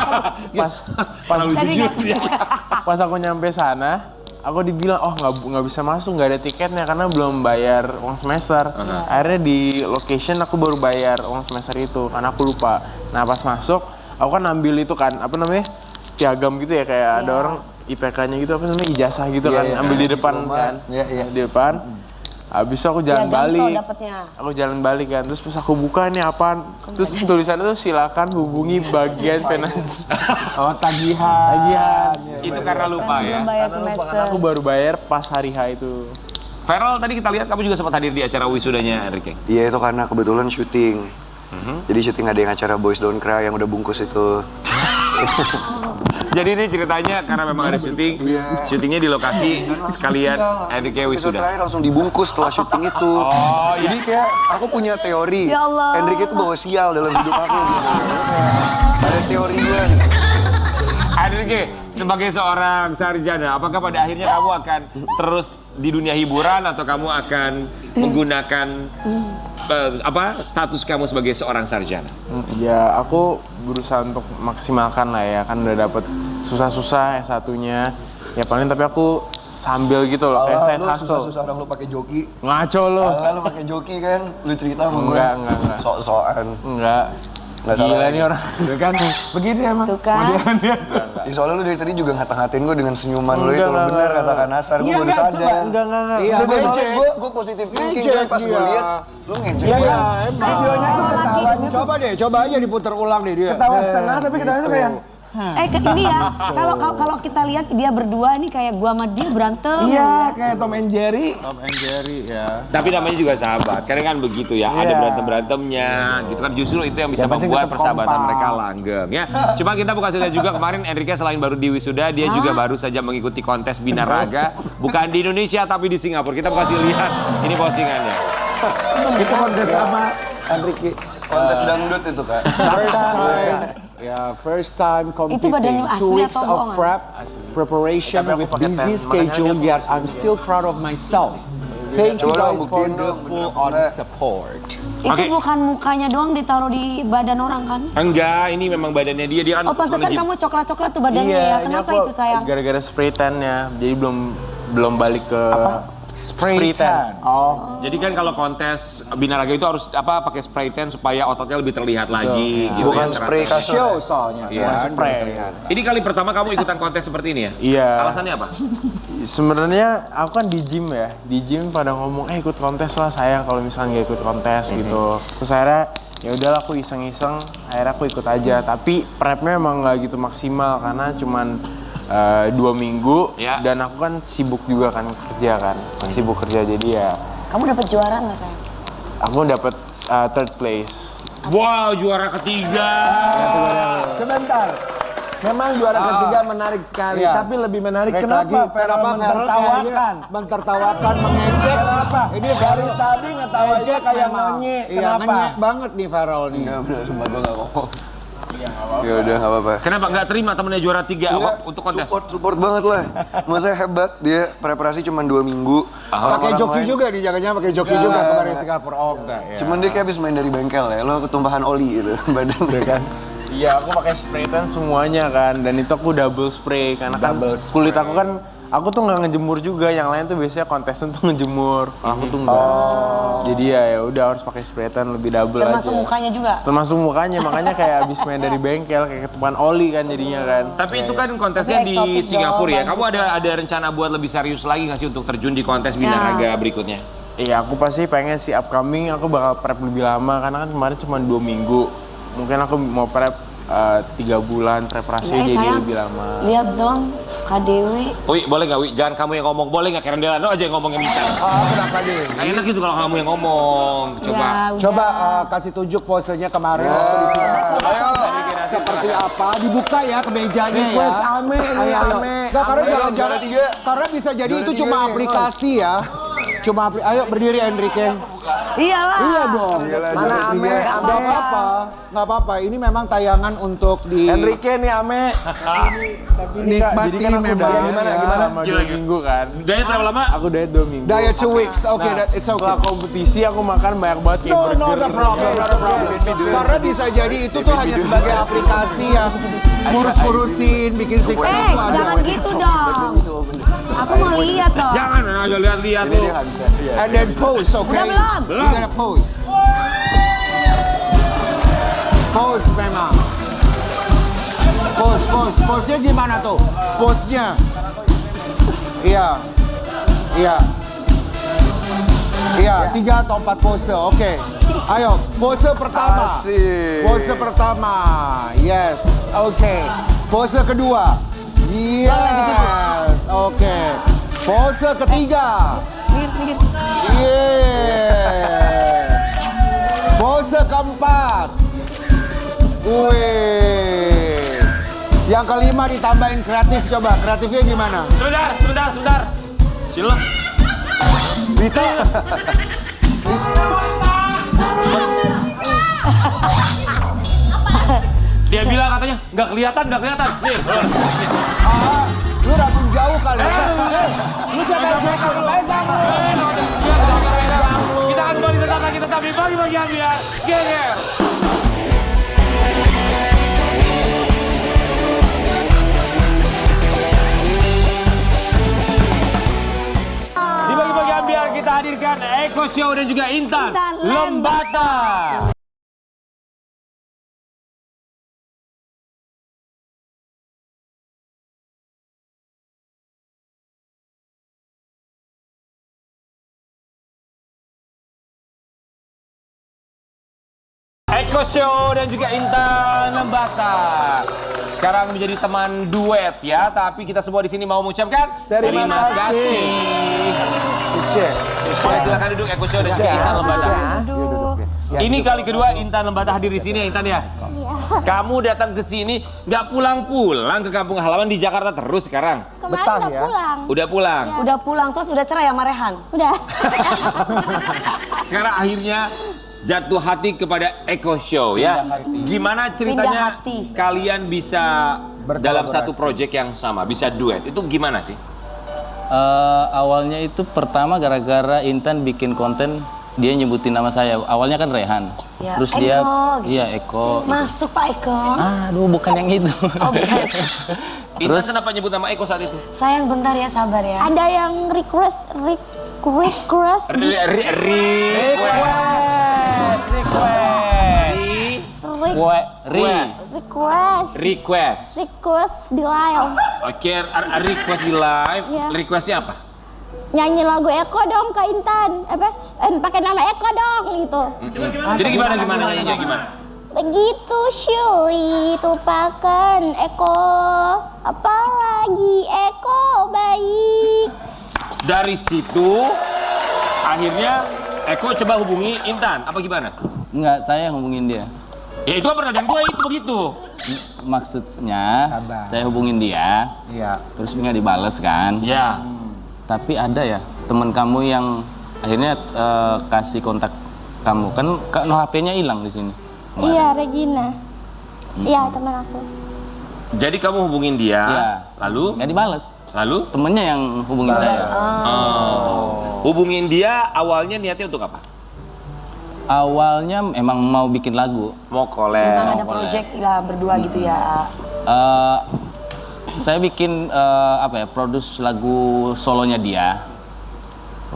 pas aku nyampe sana, aku dibilang nggak bisa masuk, nggak ada tiketnya karena belum bayar uang semester. Akhirnya di location aku baru bayar uang semester itu karena aku lupa. Nah pas masuk, aku kan ambil itu kan apa namanya piagam gitu ya kayak ada orang IPK-nya gitu apa namanya ijazah gitu kan ambil di depan kan, di depan. Habis itu aku jalan balik.
Dapatnya.
Aku jalan balik kan, terus pas aku buka nih apaan? Terus tulisannya tuh silakan hubungi bagian finance.
Oh tagihan.
Itu karena lupa ya.
Belum bayar
Karena lupa,
semester.
karena aku baru bayar pas hari H itu.
Farel tadi kita lihat kamu juga sempat hadir di acara wisudanya Enrique.
Iya itu karena kebetulan syuting. Jadi syuting ada yang acara Boys Don't Cry yang udah bungkus itu.
Jadi ini ceritanya karena memang ada syuting, syutingnya di lokasi sekalian Enrique
Episode
wisuda.
terakhir langsung dibungkus setelah syuting itu.
Oh, iya.
Jadi kayak aku punya teori.
Ya Allah.
Enrique itu bawa sial dalam hidup aku gitu. Ada teori gue.
Enrique, sebagai seorang sarjana, apakah pada akhirnya kamu akan terus di dunia hiburan atau kamu akan menggunakan status kamu sebagai seorang sarjana?
Ya aku berusaha untuk maksimalkan lah ya, kan udah dapet susah-susah S1-nya. Ya paling tapi aku sambil gitu loh, kayak side hustle.
Susah orang lu pakai joki.
Ngaco lo.
Lu pakai joki kan, lu cerita sama gue.
Enggak.
Sok-sokan.
Enggak.
Nggak salah
Gila
lagi.
nih orang.
Tuh kan, begini emang.
Tuh kan.
Ya, soalnya lu dari tadi juga ngata-ngatain gue dengan senyuman lu itu.
Enggak,
Lu bener
enggak.
katakan asar, gue
Iya,
baru
enggak,
sadar.
coba.
Enggak.
Iya,
Gue
ngejek.
gue positif thinking
Ngejek
kan pas gue
dia.
lihat. Lu ngejek
Iya,
banget.
iya.
emang.
Videonya tuh ketawanya tuh
Coba aja diputar ulang deh dia.
ketawa setengah tapi ketawanya tuh kayak
Ini ya, kalau kita lihat dia berdua nih kayak gua sama dia berantem.
iya kayak Tom and Jerry.
Tom and Jerry ya.
Tapi namanya juga sahabat, karena kan begitu ya, ada
Iya.
berantem-berantemnya gitu kan, justru itu yang bisa
Yang penting
membuat
tetap
persahabatan
kompak.
mereka langgeng ya. Cuma kita bukan saja juga kemarin Enrique selain baru di wisuda, dia juga baru saja mengikuti kontes binaraga, bukan di Indonesia tapi di Singapura. Kita mau kasih lihat, ini postingannya.
Itu kontes sama Enrique.
Kontes dangdut itu kak.
First time Yeah, first time
Itu badannya
competing. 2
asli
weeks
atau
of
bohongan?
preparation
Tapi aku
with
pakai
busy
pen, makanya
schedule,
dia
yet I'm still proud of myself. Thank you
Coba
guys for
buktiin
the
dong,
full
bener
on
apa
support.
Itu
Oke.
bukan mukanya doang ditaruh di badan orang kan?
Enggak, ini memang badannya dia kan
Oh pantesan
soalnya
kamu coklat-coklat tuh badannya
Iya,
ya.
ini
Kenapa
aku
itu sayang?
gara-gara spray tan-nya, jadi belum balik ke
Spray tan.
Oh,
Jadi kan kalau kontes binaraga itu harus pakai spray tan supaya ototnya lebih terlihat lagi gitu
Bukan
ya.
spray
serat-serat.
kasur.
Show soalnya
Iya,
kan.
spray.
Ini kali pertama kamu ikutan kontes seperti ini ya?
Iya.
Alasannya apa?
Sebenarnya aku kan di gym ya, di gym pada ngomong, ikut kontes lah sayang kalau misalnya nggak ikut kontes gitu. Terus akhirnya ya udahlah aku iseng-iseng, akhirnya aku ikut aja. Tapi prepnya emang nggak gitu maksimal karena cuman 2 minggu
Ya.
dan aku kan sibuk juga kan kerja kan, sibuk kerja jadi ya
Kamu dapat juara nggak sayang?
aku dapat third place.
Wow, juara ketiga.
Sebentar. Memang juara ketiga menarik sekali,
Iya.
tapi lebih menarik
Narik
kenapa?
lagi,
Farel
mentertawakan, mentertawakan, mengejek.
Kenapa?
Ini
Dari tadi ngetawainnya kayak nonye.
Iya,
Kenapa?
ngenyek banget nih Farel nih.
Enggak bener, sumpah gue gak ngomong. Ya udah nggak apa-apa.
Kenapa nggak terima temennya juara 3
Enggak,
untuk kontes?
Support banget lah. Maksudnya hebat, dia preparasi cuma 2 minggu.
Pakai
Orang-orang
joki
lain-
juga nih, jangan-jangan pakai joki juga kemarin Singapura. Oh enggak ya.
Cuman dia kayak habis main dari bengkel ya, lo ketumpahan oli gitu badannya kan.
Iya, aku pakai spray tan semuanya kan, dan itu aku double spray karena kan kulit aku kan, aku tuh nggak ngejemur juga, yang lain tuh biasanya kontesten tuh ngejemur, aku tuh enggak. Jadi ya udah harus pakai spray tan lebih double
Termasuk
aja.
mukanya juga?
Termasuk mukanya, makanya kayak abis main dari bengkel, kayak ketumpahan oli kan jadinya kan.
Tapi itu kan kontesnya
Tapi
di
eksotik
Singapura
dong,
ya. Kamu ada rencana buat lebih serius lagi nggak sih untuk terjun di kontes binaraga berikutnya?
Iya, aku pasti pengen sih upcoming aku bakal prep lebih lama, karena kan kemarin cuma 2 minggu. Mungkin aku mau prep 3 bulan preparasi jadi
sayang,
lebih lama.
lihat dong Kak Dewi.
Wi, boleh nggak Wi? Jangan kamu yang ngomong. Boleh nggak Karen Delano aja yang ngomong yang minta?
Kenapa nih?
Nggak enak gitu kalau kamu yang ngomong. Coba.
Ya, udah.
Coba kasih tunjuk posenya kemarin waktu di sini. Ayo, seperti apa? Dibuka ya kemejanya ya.
Request Ame ini, Ame.
Nggak, karena
Ame,
jangan-jangan
juara 3.
karena bisa jadi
Juara
itu
3
cuma
nih,
aplikasi ya. Ayo berdiri Enrique.
Iyalah.
Iya dong.
Mana Ame?
Nggak apa-apa, nggak apa-apa. Ini memang tayangan untuk di
Enrique nih Ame.
nikmati
Jadi kan aku
memang.
diet
ya.
selama 2 minggu kan.
Diet berapa lama?
Aku diet 2 minggu.
Diet 2 weeks, oke, it's okay.
Setelah kompetisi aku makan banyak banget kayak
No,
burger.
not a
gitu.
problem, not a problem. Karena bisa jadi itu tuh hanya sebagai aplikasi yang kurus-kurusin, bikin six pack tuh ada.
Jangan gitu dong. Aku mau lihat dong.
Jangan aja lihat-lihat tuh.
And then pose, okay?
Udah belum?
You gotta pose. Pose memang. Pose-nya gimana tuh? Pose-nya. Iya. 3 atau 4 pose, oke. Ayo, pose pertama.
Asik.
Pose pertama, yes, oke. Pose kedua, yes, oke. Pose ketiga,
Dikit.
yeah. Pose keempat, wih. Yang kelima ditambahin kreatif, coba kreatifnya gimana?
Sebentar. Silo.
Dita,
Dia bilang katanya nggak kelihatan. Nih.
lu datang jauh kali. Lu siapa yang pegang lu?
Kita akan kembali sesaat lagi tetap di Bagi-Bagi Ambiar. Geger. Di Bagi-Bagi Ambiar kita hadirkan Eko Show dan juga Intan
Intan
Lembata. Eko Show dan juga Intan Lembata. Sekarang menjadi teman duet ya, tapi kita semua di sini mau mengucapkan terima kasih. Boleh silakan duduk Eko Show dan juga Intan Lembata. Ini kali kedua Intan Lembata hadir di sini ya Intan ya. Kamu datang ke sini nggak pulang-pulang ke kampung halaman di Jakarta terus sekarang.
Kemarin
Betah
udah
ya?
pulang.
Udah pulang.
Udah pulang terus udah cerai sama Rehan. Udah.
Sekarang akhirnya jatuh hati kepada Eko Show ya. Gimana ceritanya
hati.
kalian bisa dalam
Berkolaborasi.
satu project yang sama, bisa duet? Itu gimana sih?
Awalnya itu pertama gara-gara Intan bikin konten, dia nyebutin nama saya. Awalnya kan Rehan.
Ya,
Terus
Eko,
dia
gitu.
iya Eko.
Masuk Pak Eko.
Aduh, bukan yang itu.
Oh bukan.
Intan kenapa nyebut nama Eko saat itu?
Sayang bentar ya, sabar ya.
Ada yang request. Request di live.
Oke, request di live.
Iya.
Requestnya apa?
Nyanyi lagu Eko dong ke Intan. Pakai nama Eko dong gitu.
Jadi gimana nyanyinya gimana?
Begitu syui lupakan Eko, apalagi Eko baik.
Dari situ akhirnya Eko coba hubungi Intan, apa gimana?
Enggak, saya yang hubungin dia.
Ya itu kan pertanyaan gue itu begitu.
Maksudnya,
Sabar.
saya hubungin dia,
Iya.
terus nggak dibales kan.
Ya.
Tapi ada ya teman kamu yang akhirnya kasih kontak kamu kan HP-nya hilang di sini. Kemarin.
Iya, Regina. Iya, teman aku.
Jadi kamu hubungin dia,
Iya.
lalu
Nggak dibales.
temennya
yang hubungin saya.
Hubungin dia awalnya niatnya untuk apa?
Awalnya emang mau bikin lagu.
Mau collab.
Memang ada project lah berdua gitu ya.
Saya bikin produce lagu solonya dia.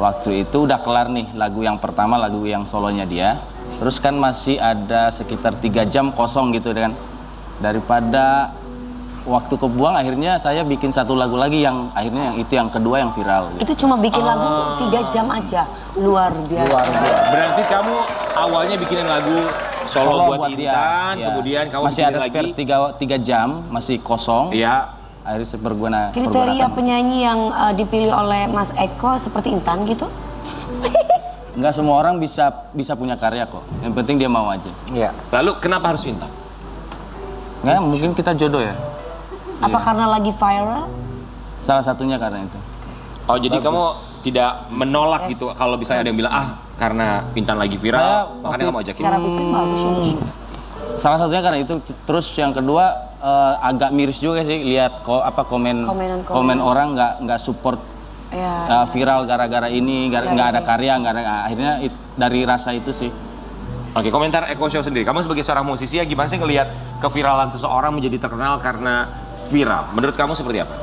Waktu itu udah kelar nih lagu yang pertama, lagu yang solonya dia. Terus kan masih ada sekitar 3 jam kosong gitu kan. Daripada waktu kebuang, akhirnya saya bikin satu lagu lagi yang akhirnya yang kedua yang viral. Gitu.
Itu cuma bikin lagu 3 jam aja. Luar biasa.
Berarti kamu awalnya bikinin lagu solo buat
dia.
Intan,
Iya.
kemudian kamu
masih
bikin
ada
lagi.
spare 3 jam, masih kosong.
Iya.
Akhirnya saya berguna.
Kriteria penyanyi yang dipilih oleh Mas Eko seperti Intan gitu?
Nggak semua orang bisa punya karya kok. Yang penting dia mau aja.
Iya.
Lalu kenapa harus Intan?
Nggak, mungkin kita jodoh ya.
Apa karena lagi viral?
Salah satunya karena itu.
Oh jadi kamu tidak menolak gitu kalau misalnya ada yang bilang karena Intan lagi viral,
Saya
makanya kamu ajakin.
Secara bisnis bagus ini.
Salah satunya karena itu. Terus yang kedua agak miris juga sih lihat komen orang nggak support
Ya.
viral gara-gara ini, nggak ada karya, nggak ada. Akhirnya dari rasa itu sih.
Oke, komentar Eko Show sendiri. Kamu sebagai seorang musisi ya gimana sih ngelihat keviralan seseorang menjadi terkenal karena viral? Menurut kamu seperti apa?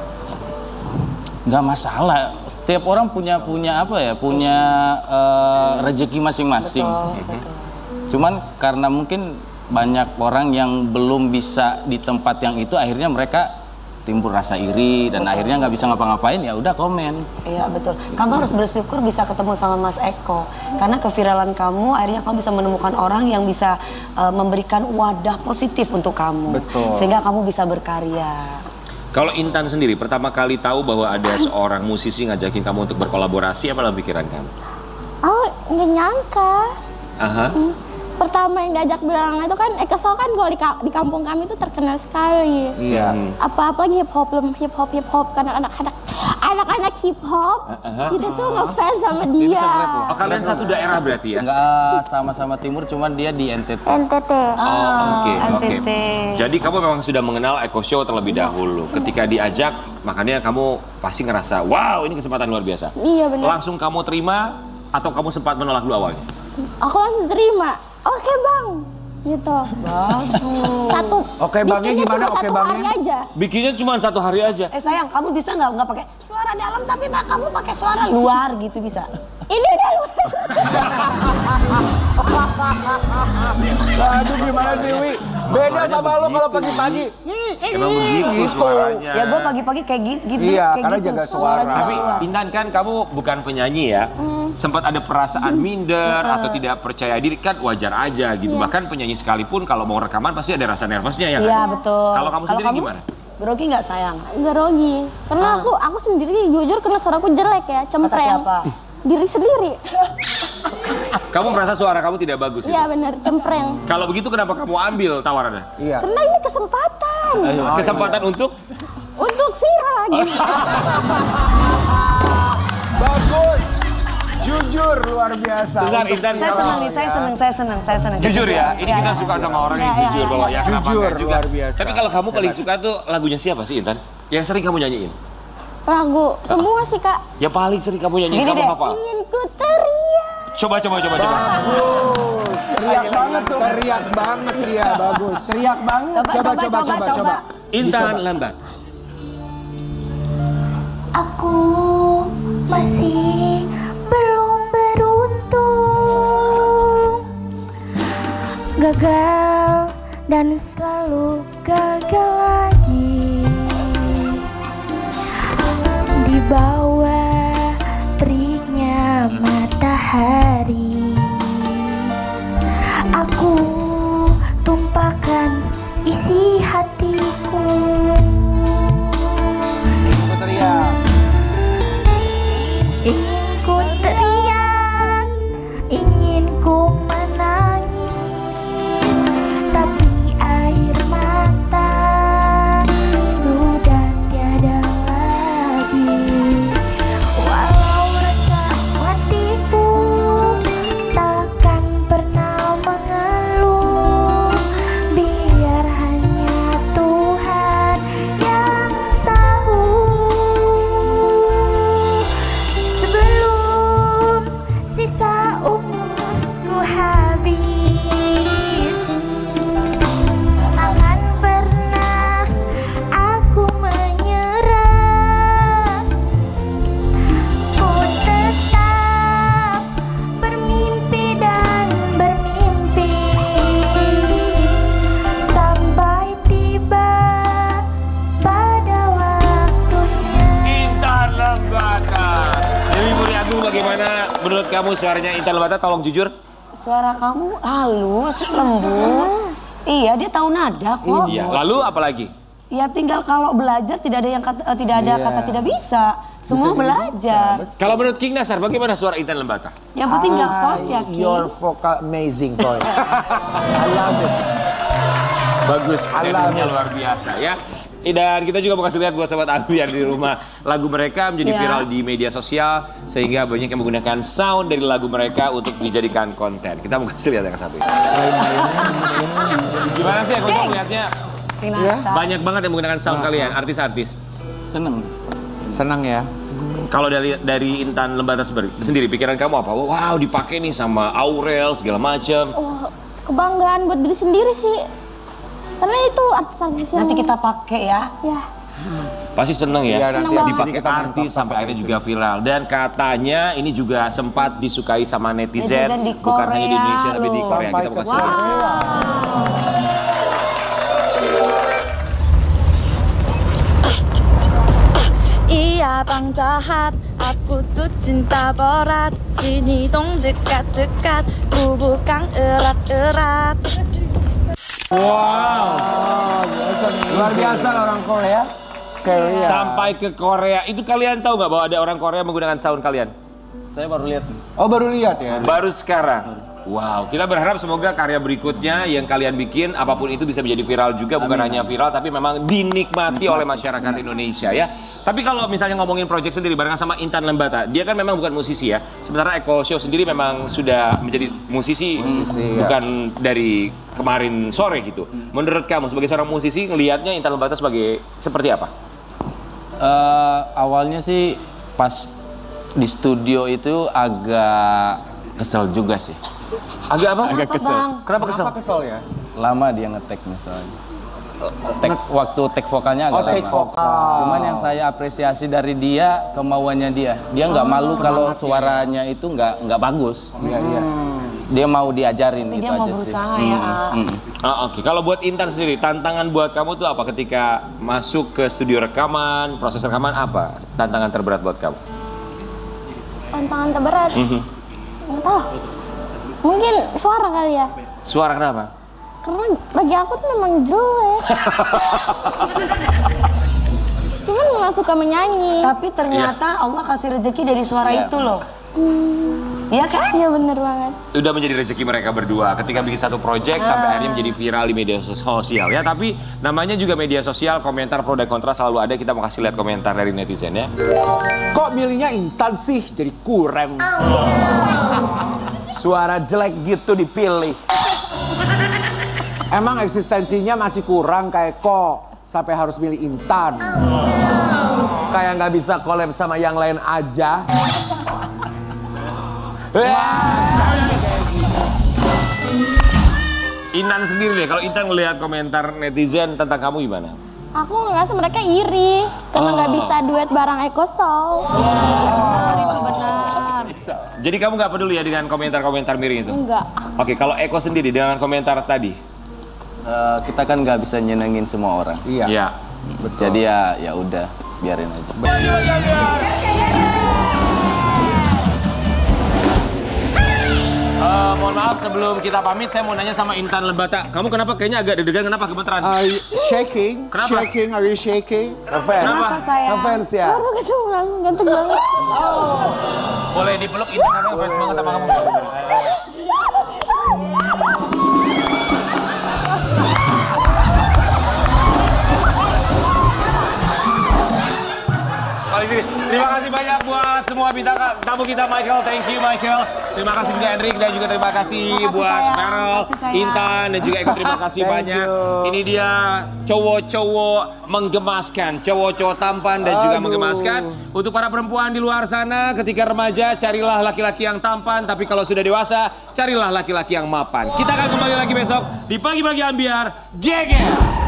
Nggak masalah. Setiap orang punya rezeki masing-masing. Cuman karena mungkin banyak orang yang belum bisa di tempat yang itu, akhirnya mereka timbul rasa iri dan akhirnya nggak bisa ngapa-ngapain, ya udah komen.
Iya betul. Kamu harus bersyukur bisa ketemu sama Mas Eko. Karena keviralan kamu akhirnya kamu bisa menemukan orang yang bisa memberikan wadah positif untuk kamu.
Betul.
Sehingga kamu bisa berkarya.
Kalau Intan sendiri pertama kali tahu bahwa ada seorang musisi ngajakin kamu untuk berkolaborasi, apa dalam pikiran kamu?
Oh, nggak nyangka.
Aha.
Pertama yang diajak bilang itu kan Eko Show kan kalau di kampung kami itu terkenal sekali.
Iya.
Apa-apalagi hip hop kan anak-anak hip hop kita tuh ngefans sama dia.
Oh kalian satu daerah berarti ya?
Nggak sama-sama timur, cuman dia di NTT.
NTT.
Oke.
NTT.
Jadi kamu memang sudah mengenal Eko Show terlebih dahulu. Ketika diajak, makanya kamu pasti ngerasa, wow ini kesempatan luar biasa.
Iya benar.
Langsung kamu terima atau kamu sempat menolak dulu awalnya?
Aku langsung terima. Oke bang, gitu.
Bagus.
Oke bangnya
Bikinnya
gimana?
cuma
Oke
satu hari
bangnya?
aja.
Bikinnya cuma 1 hari aja.
Sayang, kamu bisa nggak pakai suara dalam tapi kamu pakai suara luar gitu bisa?
Ini udah luar.
Aduh gimana sih Wi? Beda sama lo kalau pagi-pagi.
Emang begitu
gitu.
suaranya.
Ya gue pagi-pagi kayak gitu.
Iya,
kayak
karena
gitu,
jaga
suaranya
suara.
Tapi
keluar.
Intan kan kamu bukan penyanyi ya. Sempat ada perasaan minder atau tidak percaya diri kan wajar aja gitu. Bahkan penyanyi sekalipun kalau mau rekaman pasti ada rasa nervousnya ya kan?
Iya betul.
Kalau kamu sendiri gimana?
Grogi nggak sayang?
Grogi. Karena aku sendiri jujur karena suaraku jelek ya, cempreng.
Kata siapa?
Diri sendiri.
Kamu merasa suara kamu tidak bagus
Iya
itu?
benar, cempreng.
Kalau begitu kenapa kamu ambil tawarannya?
Iya.
Karena ini kesempatan
Kesempatan untuk
untuk viral lagi.
Bagus. jujur luar biasa.
Sebentar, Intan.
Saya senang nih, saya senang.
Jujur ya, ini kita suka sama orang yang jujur bahwa ya kenapa
Jujur,
enggak juga.
luar biasa.
Tapi kalau kamu paling suka tuh lagunya siapa sih, Intan? Yang sering kamu nyanyiin?
Lagu semua sih Kak.
Ya paling sering kamu nyanyiin,
Gini
kamu
deh.
hafal?
Ingin ku teriak.
Coba.
Bagus. Teriak banget dia, bagus. Teriak banget. Coba.
Intan Lambat.
Aku masih belum beruntung, gagal dan selalu gagal lagi. Di bawah teriknya matahari, aku tumpahkan isi hatiku. Ingin ku teriak, ingin ku menangis, tapi air mata sudah tiada lagi. Walau rasa hatiku takkan pernah mengeluh, biar hanya Tuhan yang tahu. Sebelum sisa umurku habis, takkan pernah aku menyerah. Ku tetap bermimpi dan bermimpi sampai tiba pada waktunya.
Intan Lembata. Dewi Muri Agung, bagaimana menurut kamu suaranya Intan Lembata? Tolong jujur.
Suara kamu halus, lembut. Iya, dia tahu nada kok.
Iya. Lalu apa lagi?
Ya tinggal kalau belajar tidak ada yang kata tidak bisa. Semua belajar.
Kalau menurut King Nasar, bagaimana suara Intan Lembata?
Yang penting nggak false ya, Ki.
Your vocal amazing, boy. I love it.
Bagus,
I love
channelnya
it.
luar biasa ya. Dan kita juga mau kasih lihat buat sobat Ambiar di rumah, lagu mereka menjadi
Ya.
viral di media sosial sehingga banyak yang menggunakan sound dari lagu mereka untuk dijadikan konten. Kita mau kasih lihat yang satu ini. Gimana sih aku melihatnya?
Pinasa.
Banyak banget yang menggunakan sound kalian, artis-artis.
Seneng.
Senang ya.
Kalau dari Intan Lembata sendiri, pikiran kamu apa? Wow, dipakai nih sama Aurel segala macam.
Wah, kebanggaan buat diri sendiri sih. Karena itu artis-artis yang...
Nanti kita pakai ya.
Ya.
Pasti seneng ya,
Iya, nanti
Seneng
abis ini
dipakai
kita
artis sampai akhirnya juga viral. Dan katanya ini juga sempat disukai sama netizen,
Netizen di
bukan hanya di
Korea
Indonesia tapi di
loh.
Korea.
Sampai
Kita mau
ke
kasih lihat.
Iya bang jahat, aku tuh cinta berat. Sini dong dekat-dekat, ku bukan erat-erat.
Luar biasa orang Korea. Korea.
Sampai ke Korea. Itu kalian tahu nggak bahwa ada orang Korea menggunakan sound kalian?
Saya baru lihat tuh.
Oh baru lihat ya?
Baru sekarang. Wow, kita berharap semoga karya berikutnya yang kalian bikin, apapun itu bisa menjadi viral juga. Bukan hanya viral, tapi memang dinikmati oleh masyarakat Indonesia ya. Tapi kalau misalnya ngomongin project sendiri barengan sama Intan Lembata, dia kan memang bukan musisi ya. Sementara Eko Show sendiri memang sudah menjadi musisi bukan dari kemarin sore gitu. Menurut kamu sebagai seorang musisi, ngelihatnya Intan Lembata sebagai seperti apa?
Awalnya sih pas di studio itu agak kesel juga sih.
Agak apa?
Agak kesel.
Kenapa kesel?
Apa kesel ya?
Lama dia nge-tag misalnya. Waktu take vokalnya agak lama.
Take vokal.
Cuman yang saya apresiasi dari dia, kemauannya dia. Dia nggak malu kalau suaranya itu nggak bagus.
Iya, iya.
Dia mau diajarin
Tapi
gitu
dia mau
aja sih.
berusaha ya.
Oke. Kalau buat Intan sendiri, tantangan buat kamu tuh apa ketika masuk ke studio rekaman, proses rekaman apa? Tantangan terberat buat kamu?
Tantangan terberat. Nggak tahu. Mungkin suara kali ya.
Suara kenapa?
Karena bagi aku tuh memang jelek. Cuman nggak suka menyanyi.
Tapi ternyata Allah kasih rezeki dari suara
Iya.
itu loh. Iya kan?
Iya bener banget.
Udah menjadi rezeki mereka berdua ketika bikin satu project sampai akhirnya menjadi viral di media sosial ya. Tapi namanya juga media sosial, komentar pro dan kontra selalu ada. Kita mau kasih lihat komentar dari netizen ya.
Kok milihnya Intan sih jadi kurang?
Suara jelek gitu dipilih.
Emang eksistensinya masih kurang kayak kok sampai harus milih Intan.
Kayak nggak bisa collab sama yang lain aja.
Intan sendiri deh, kalau Intan ngelihat komentar netizen tentang kamu gimana?
Aku ngerasa mereka iri karena nggak bisa duet bareng Eko Show.
Benar.
Jadi kamu nggak peduli ya dengan komentar-komentar miring itu?
Enggak.
Oke, kalau Eko sendiri dengan komentar tadi?
Kita kan nggak bisa nyenengin semua orang.
Iya.
Ya.
Jadi ya udah biarin aja.
Mohon maaf sebelum kita pamit, saya mau nanya sama Intan Lebata. Kamu kenapa kayaknya agak deg-degan? Kenapa gemeteran?
Shaking?
Kenapa?
Shaking? Are you shaking?
Kenapa?
Ngefans ya?
Baru ketemu langsung ganteng banget.
Boleh dipeluk Intan karena fans banget sama kamu. Terima kasih banyak buat semua bintang tamu kita Michael, thank you Michael. Terima kasih juga Hendrik dan juga terima kasih buat Farel, Intan dan juga Eko, terima kasih banyak. Ini dia cowok-cowok menggemaskan, cowok-cowok tampan dan juga menggemaskan. Untuk para perempuan di luar sana, ketika remaja carilah laki-laki yang tampan, tapi kalau sudah dewasa carilah laki-laki yang mapan. Kita akan kembali lagi besok di Pagi-Pagi Ambiar, geger!